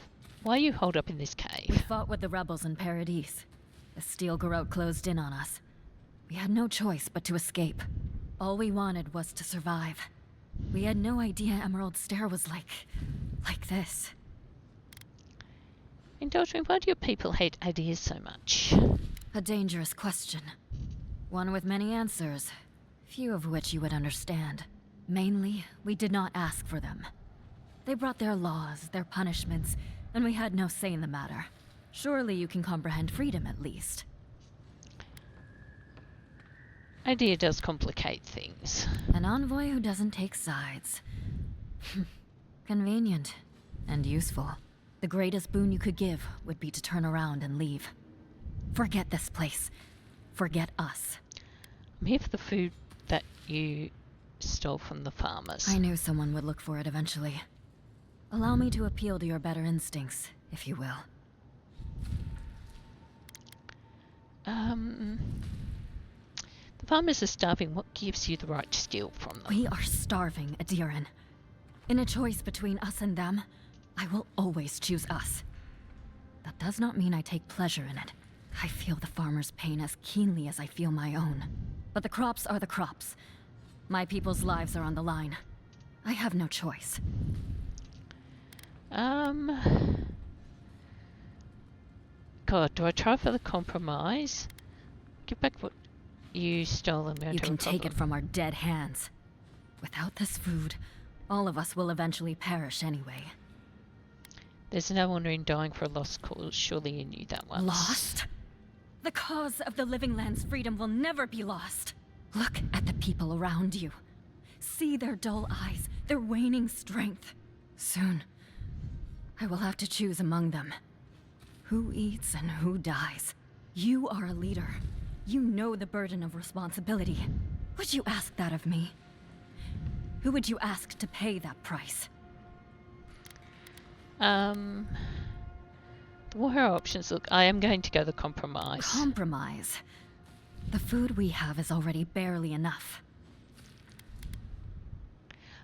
S1: Why are you holed up in this
S9: We
S1: cave?
S9: fought with the rebels in Paradise. The steel garrote closed in on us. We had no choice but to escape. All we wanted was to survive. We had no idea Emerald Stair was like this.
S1: Indulge me, why do your people hate ideas so much?
S9: A dangerous question. One with many answers, few of which you would understand. Mainly, we did not ask for them. They brought their laws, their punishments, and we had no say in the matter. Surely you can comprehend freedom at least.
S1: Idea does complicate things.
S9: An envoy who doesn't take sides. Convenient and useful. The greatest boon you could give would be to turn around and leave. Forget this place. Forget us.
S1: I'm here for the food that you stole from the farmers.
S9: I knew someone would look for it eventually. Allow me to appeal to your better instincts, if you will.
S1: The farmers are starving. What gives you the right to steal from them?
S9: We are starving, Adiran. In a choice between us and them, I will always choose us. That does not mean I take pleasure in it. I feel the farmer's pain as keenly as I feel my own. But the crops are the crops. My people's lives are on the line. I have no choice.
S1: God, do I try for the compromise? Give back what you stole and we don't
S9: You
S1: have
S9: can
S1: a
S9: take it
S1: problem.
S9: from our dead hands. Without this food, all of us will eventually perish anyway.
S1: There's no honor in dying for a lost cause. Surely you knew that once.
S9: Lost? The cause of the Living Land's freedom will never be lost. Look at the people around you. See their dull eyes, their waning strength. Soon, I will have to choose among them. Who eats and who dies. You are a leader. You know the burden of responsibility. Would you ask that of me? Who would you ask to pay that price?
S1: The more options look, I am going to go the compromise.
S9: Compromise? The food we have is already barely enough.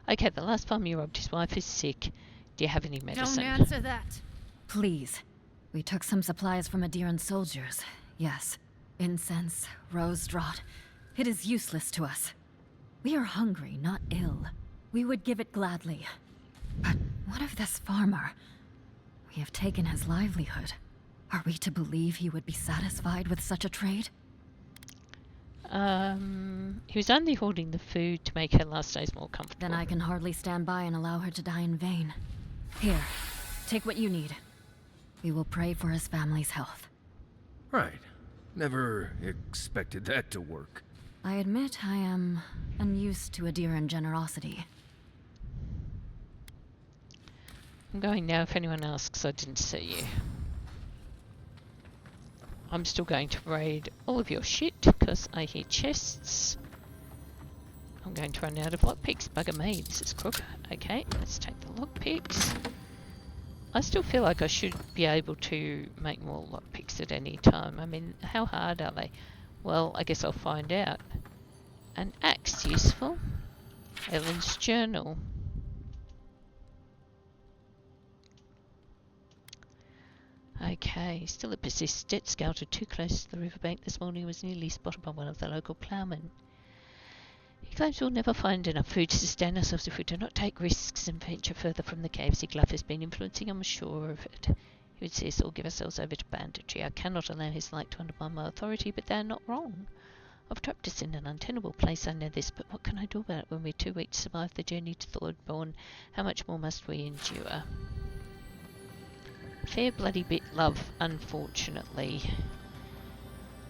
S1: Okay, the last farm you robbed, his wife is sick. Do you have any medicine?
S10: Don't answer that.
S9: Please. We took some supplies from Adiran soldiers. Yes. Incense, rose draught. It is useless to us. We are hungry, not ill. We would give it gladly. But what of this farmer? We have taken his livelihood. Are we to believe he would be satisfied with such a trade?
S1: He was only hoarding the food to make her last days more comfortable.
S9: Then I can hardly stand by and allow her to die in vain. Here, take what you need. We will pray for his family's health.
S3: Right. Never expected that to work.
S9: I admit I am unused to Adiran generosity.
S1: I'm going now if anyone asks. I didn't see you. I'm still going to raid all of your shit because I hear chests. I'm going to run out of lockpicks. Bugger me, this is crook. Okay, let's take the lockpicks. I still feel like I should be able to make more lockpicks at any time. I mean, how hard are they? Well, I guess I'll find out. An axe useful. Ellen's journal. Okay, still it persists. Jet scouted too close to the riverbank this morning was nearly spotted by one of the local ploughmen. He claims we'll never find enough food to sustain ourselves if we do not take risks and venture further from the caves Iglaf has been influencing. I'm sure of it. He would see us all give ourselves over to banditry. I cannot allow his light to undermine my authority, but they are not wrong. I've trapped us in an untenable place, I know this, but what can I do about it when we're too weak to survive the journey to Thornborn? How much more must we endure? Fair bloody bit, love, unfortunately.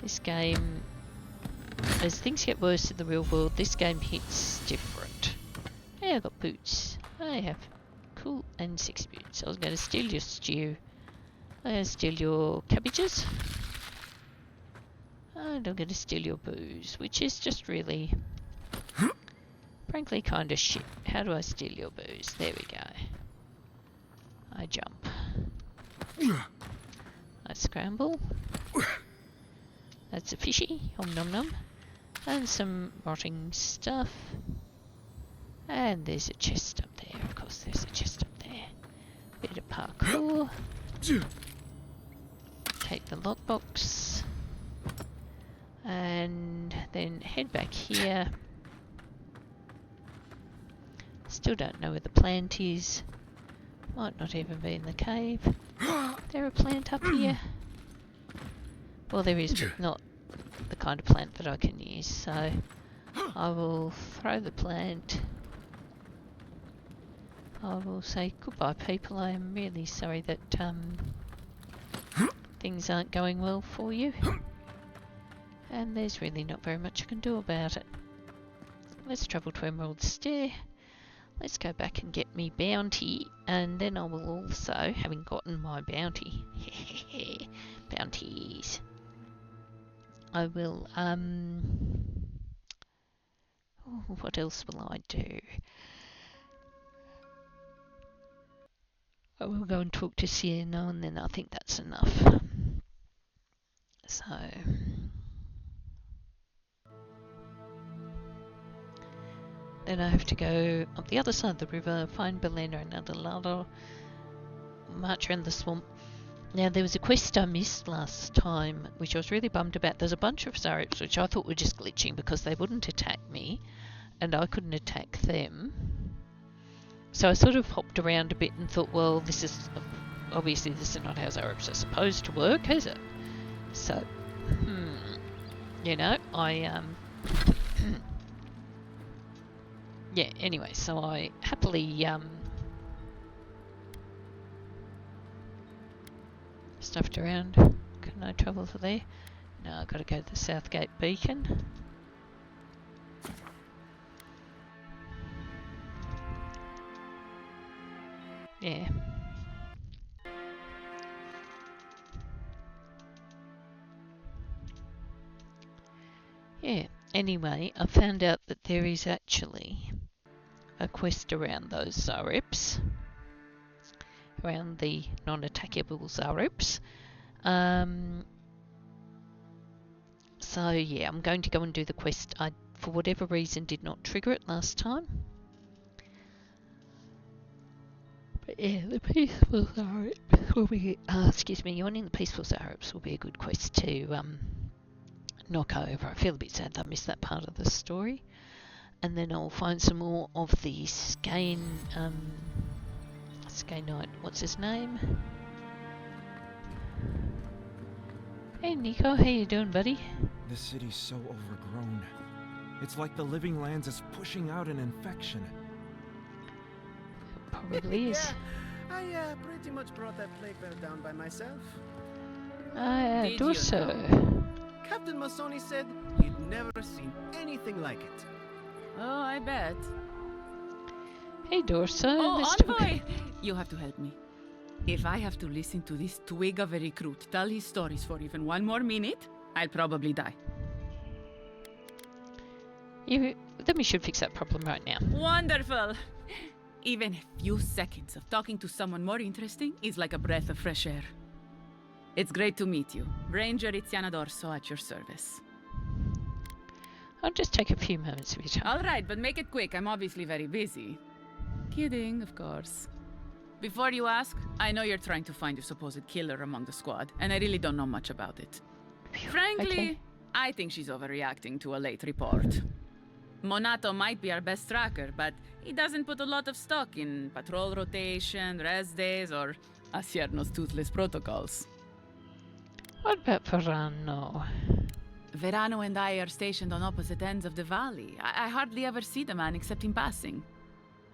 S1: This game, as things get worse in the real world, this game hits different. Hey, I got boots. I have cool and 6 boots. I was going to steal your stew. I'm going to steal your cabbages. And I'm going to steal your booze, which is just really, frankly, kind of shit. How do I steal your booze? There we go. I jump. I scramble. That's a fishy. Om nom nom. And some rotting stuff. And there's a chest up there. Of course there's a chest up there. Bit of parkour. Take the lockbox. And then head back here. Still don't know where the plant is. Might not even be in the cave. There a plant up here? Well, there is, but not the kind of plant that I can use, so I will throw the plant. I will say goodbye, people. I am really sorry that things aren't going well for you. And there's really not very much I can do about it. Let's travel to Emerald Stair. Let's go back and get me bounty, and then I will also, having gotten my bounty, bounties, I will, what else will I do? I will go and talk to Sienna, and then I think that's enough. So, then I have to go up the other side of the river, find Belena and Adelado, march around the swamp. Now, there was a quest I missed last time, which I was really bummed about. There's a bunch of Xaurips which I thought were just glitching because they wouldn't attack me, and I couldn't attack them. So I sort of hopped around a bit and thought, well, this is, obviously this is not how Xaurips are supposed to work, is it? So, you know, yeah, anyway, so I happily stuffed around. Can I travel to there? No, I've got to go to the Southgate Beacon. Yeah. Yeah, anyway, I found out that there is actually a quest around those Xaurips, around the non-attackable Xaurips. So yeah, I'm going to go and do the quest. I, for whatever reason, did not trigger it last time. But yeah, the peaceful Xaurips will be, excuse me, yawning, the peaceful Xaurips will be a good quest to knock over. I feel a bit sad that I missed that part of the story. And then I'll find some more of the Skane Knight, what's his name? Hey Nico, how you doing, buddy?
S11: This city's so overgrown. It's like the Living Lands is pushing out an infection.
S1: Probably is.
S12: Yeah, I pretty much brought that plague bear down by myself.
S1: I do so.
S12: Captain Masoni said he'd never seen anything like it.
S8: Oh, I bet.
S1: Hey Dorso,
S8: Oh,
S1: Mr.
S8: Envoy! You have to help me. If I have to listen to this twig of a recruit tell his stories for even one more minute, I'll probably die.
S1: Then we should fix that problem right now.
S8: Wonderful! Even a few seconds of talking to someone more interesting is like a breath of fresh air. It's great to meet you. Ranger Iziana Dorso at your service.
S1: I'll just take a few moments of your time.
S8: All right, but make it quick. I'm obviously very busy. Kidding, of course. Before you ask, I know you're trying to find your supposed killer among the squad, and I really don't know much about it. Frankly,
S1: okay.
S8: I think she's overreacting to a late report. Monato might be our best tracker, but he doesn't put a lot of stock in patrol rotation, rest days, or Asierno's toothless protocols.
S1: What about Verano?
S8: Verano and I are stationed on opposite ends of the valley. I hardly ever see the man except in passing.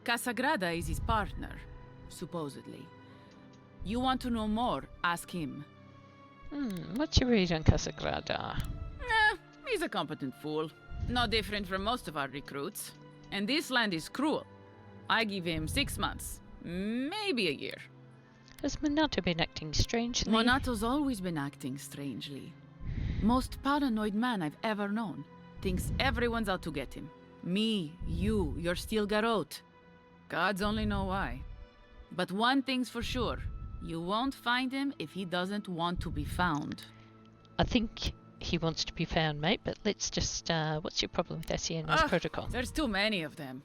S8: Casagrada is his partner, supposedly. You want to know more, ask him.
S1: What's your read on Casagrada?
S8: He's a competent fool. No different from most of our recruits. And this land is cruel. I give him 6 months, maybe a year.
S1: Has Monato been acting strangely?
S8: Monato's always been acting strangely. Most paranoid man I've ever known. Thinks everyone's out to get him. Me, you, your steel garrote. Gods only know why. But one thing's for sure. You won't find him if he doesn't want to be found.
S1: I think he wants to be found, mate, but let's just, what's your problem with Asierno's protocol?
S8: There's too many of them.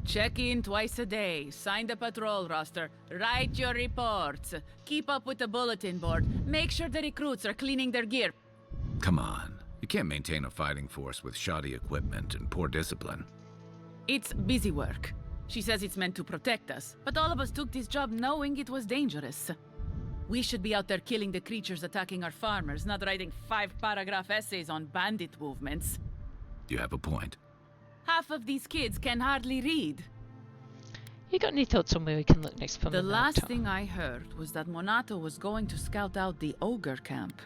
S8: Check in twice a day, sign the patrol roster, write your reports, keep up with the bulletin board, make sure the recruits are cleaning their gear.
S4: Come on. You can't maintain a fighting force with shoddy equipment and poor discipline.
S8: It's busy work. She says it's meant to protect us, but all of us took this job knowing it was dangerous. We should be out there killing the creatures attacking our farmers, not writing 5-paragraph essays on bandit movements.
S4: You have a point.
S8: Half of these kids can hardly read.
S1: You got any thoughts on where we can look next for
S8: The
S1: Monato?
S8: last thing I heard was that Monato was going to scout out the ogre camp.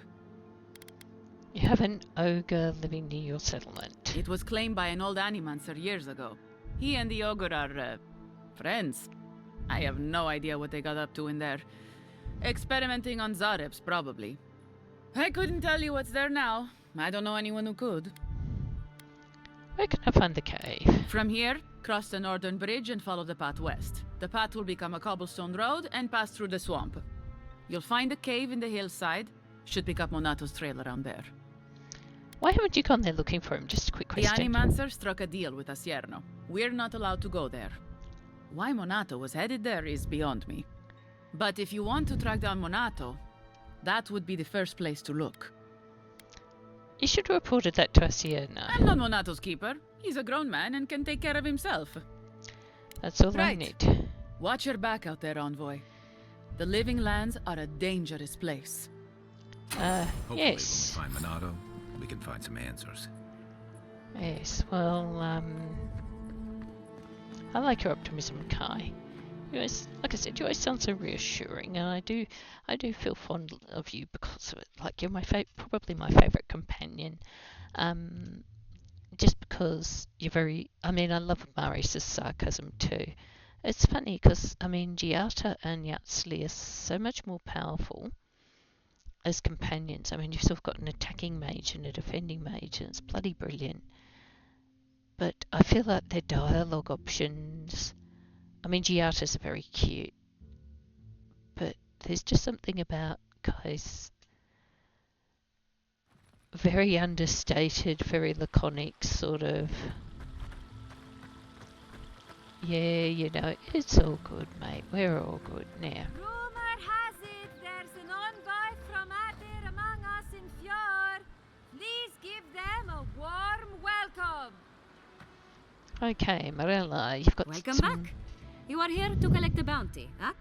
S1: You have an ogre living near your settlement.
S8: It was claimed by an old animancer years ago. He and the ogre are, friends. I have no idea what they got up to in there. Experimenting on Xaurips, probably. I couldn't tell you what's there now. I don't know anyone who could.
S1: Where can I find the cave?
S8: From here, cross the northern bridge and follow the path west. The path will become a cobblestone road and pass through the swamp. You'll find a cave in the hillside. Should pick up Monato's trail around there.
S1: Why haven't you gone there looking for him? Just a quick
S8: The
S1: question.
S8: Animancer struck a deal with Asierno. We're not allowed to go there. Why Monato was headed there is beyond me. But if you want to track down Monato, that would be the first place to look.
S1: You should have reported that to Asierno.
S8: I'm not Monato's keeper. He's a grown man and can take care of himself.
S1: That's all I
S8: Right.
S1: need.
S8: Watch your back out there, Envoy. The Living Lands are a dangerous place.
S4: Hopefully
S1: Yes.
S4: when we find Monato, we can find some answers.
S1: Yes, well, I like your optimism, Kai. You always, like I said, you always sound so reassuring, and I do feel fond of you because of it. Like, you're probably my favourite companion. Just because you're very, I love Maris's sarcasm too. It's funny because, Giata and Yatsli are so much more powerful, as companions. I mean, you've sort of got an attacking mage and a defending mage, and it's bloody brilliant. But I feel like their dialogue options... I mean, Giartas are very cute, but there's just something about guys very understated, very laconic, sort of... Yeah, you know, it's all good, mate. We're all good now.
S13: Rumor has it there's an envoy from out there among us in Fjord. Please give them a warm welcome.
S1: Okay, Marilla, you've got
S13: Welcome
S1: some...
S13: back. You are here to collect a bounty, huh?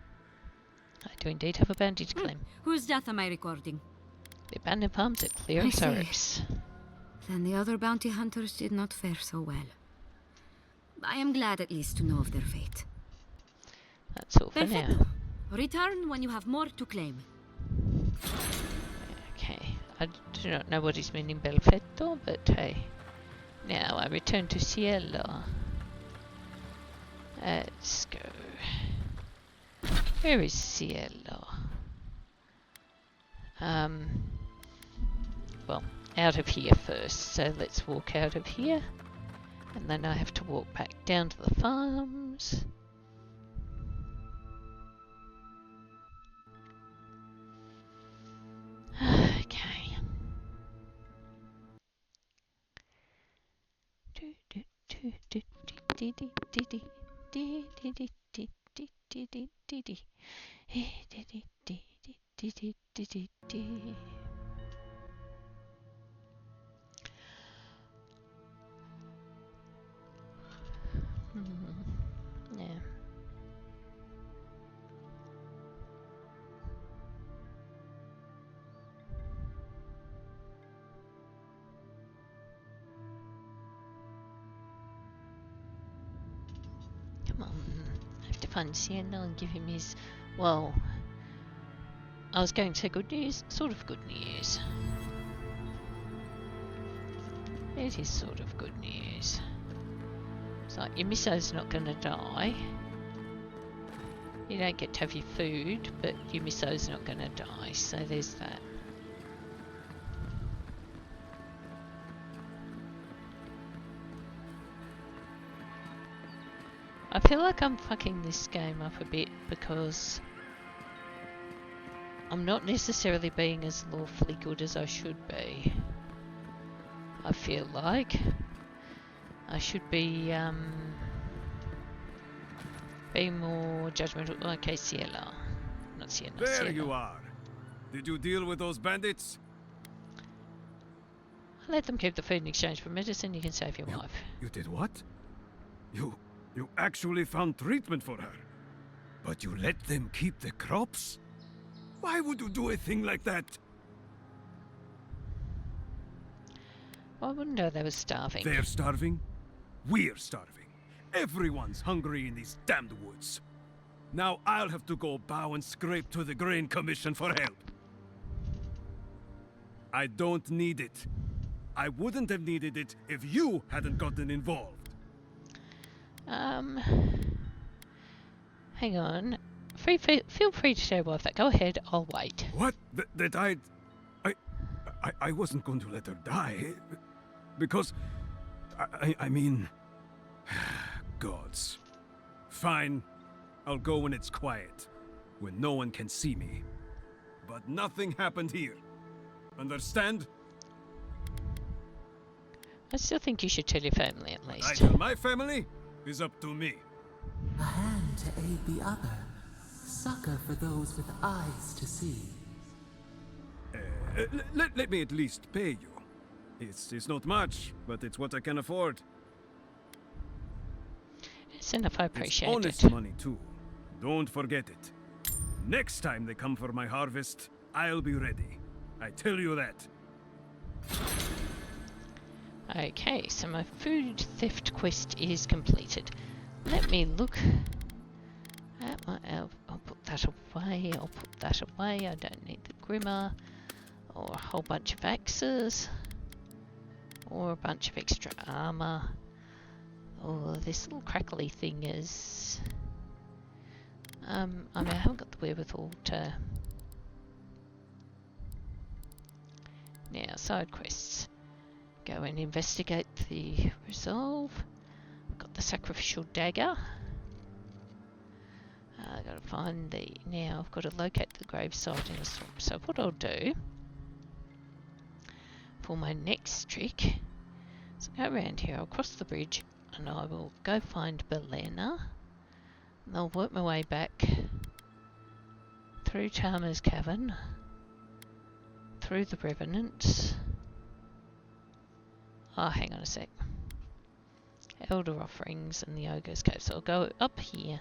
S1: I do indeed have a bounty to claim.
S13: Whose death am I recording?
S1: The Abandoned Farms of Xaurips.
S13: Then the other bounty hunters did not fare so well. I am glad at least to know of their fate.
S1: That's all for now.
S13: Perfecto. Return when you have more to claim.
S1: Okay, I do not know what is meaning Belfetto, but hey. Now I return to Cielo. Let's go. Where is Cielo? Well, out of here first, so let's walk out of here. And then I have to walk back down to the farms. Okay. Yeah. Come on. I have to find Sienna and give him his... Well... I was going to say good news. Sort of good news. It is sort of good news. It's like, your misso's not going to die. You don't get to have your food, but your misso's not going to die. So there's that. I feel like I'm fucking this game up a bit because I'm not necessarily being as lawfully good as I should be. I feel like I should be being more judgmental. Okay, Cielo. Not Sienna.
S3: There
S1: Cielo.
S3: you are. Did you deal with those bandits?
S1: I let them keep the food in exchange for medicine. You can save your wife.
S3: You did what? You actually found treatment for her. But you let them keep the crops? Why would you do a thing like that?
S1: I wouldn't know they were starving.
S3: They're starving? We're starving. Everyone's hungry in these damned woods. Now I'll have to go bow and scrape to the Grain Commission for help. I don't need it. I wouldn't have needed it if you hadn't gotten involved.
S1: Hang on. Feel free to share with that. Go ahead, I'll wait.
S3: What? I wasn't going to let her die. Because... I mean... Gods. Fine. I'll go when it's quiet. When no one can see me. But nothing happened here. Understand?
S1: I still think you should tell your family at least.
S3: I tell my family is up to me.
S14: A hand to aid the other. Succor for those with eyes to see.
S3: Let me at least pay you. It's not much, but it's what I can afford.
S1: It's enough, I appreciate
S3: it's honest money too. Don't forget it. Next time they come for my harvest, I'll be ready. I tell you that.
S1: Okay, so my food theft quest is completed. Let me look at my... I'll put that away, I'll put that away. I don't need the Grimmer, or a whole bunch of axes, or a bunch of extra armor. Oh, this little crackly thing is... I mean, I haven't got the wherewithal to Now, side quests. Go and investigate the resolve. Got the sacrificial dagger. I've got to find the... Now, I've got to locate the gravesite in the swamp. So what I'll do for my next trick is go around here, I'll cross the bridge, and I will go find Belena. And I'll work my way back through Charmer's Cavern, through the Revenants. Oh, hang on a sec. Elder Offerings and the Ogre's Cave. So I'll go up here,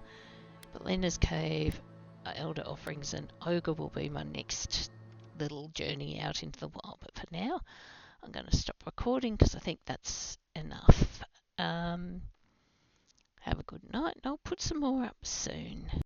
S1: Belena's Cave, Elder Offerings, and Ogre will be my next little journey out into the wild. But for now, I'm going to stop recording because I think that's enough. Have a good night, and I'll put some more up soon.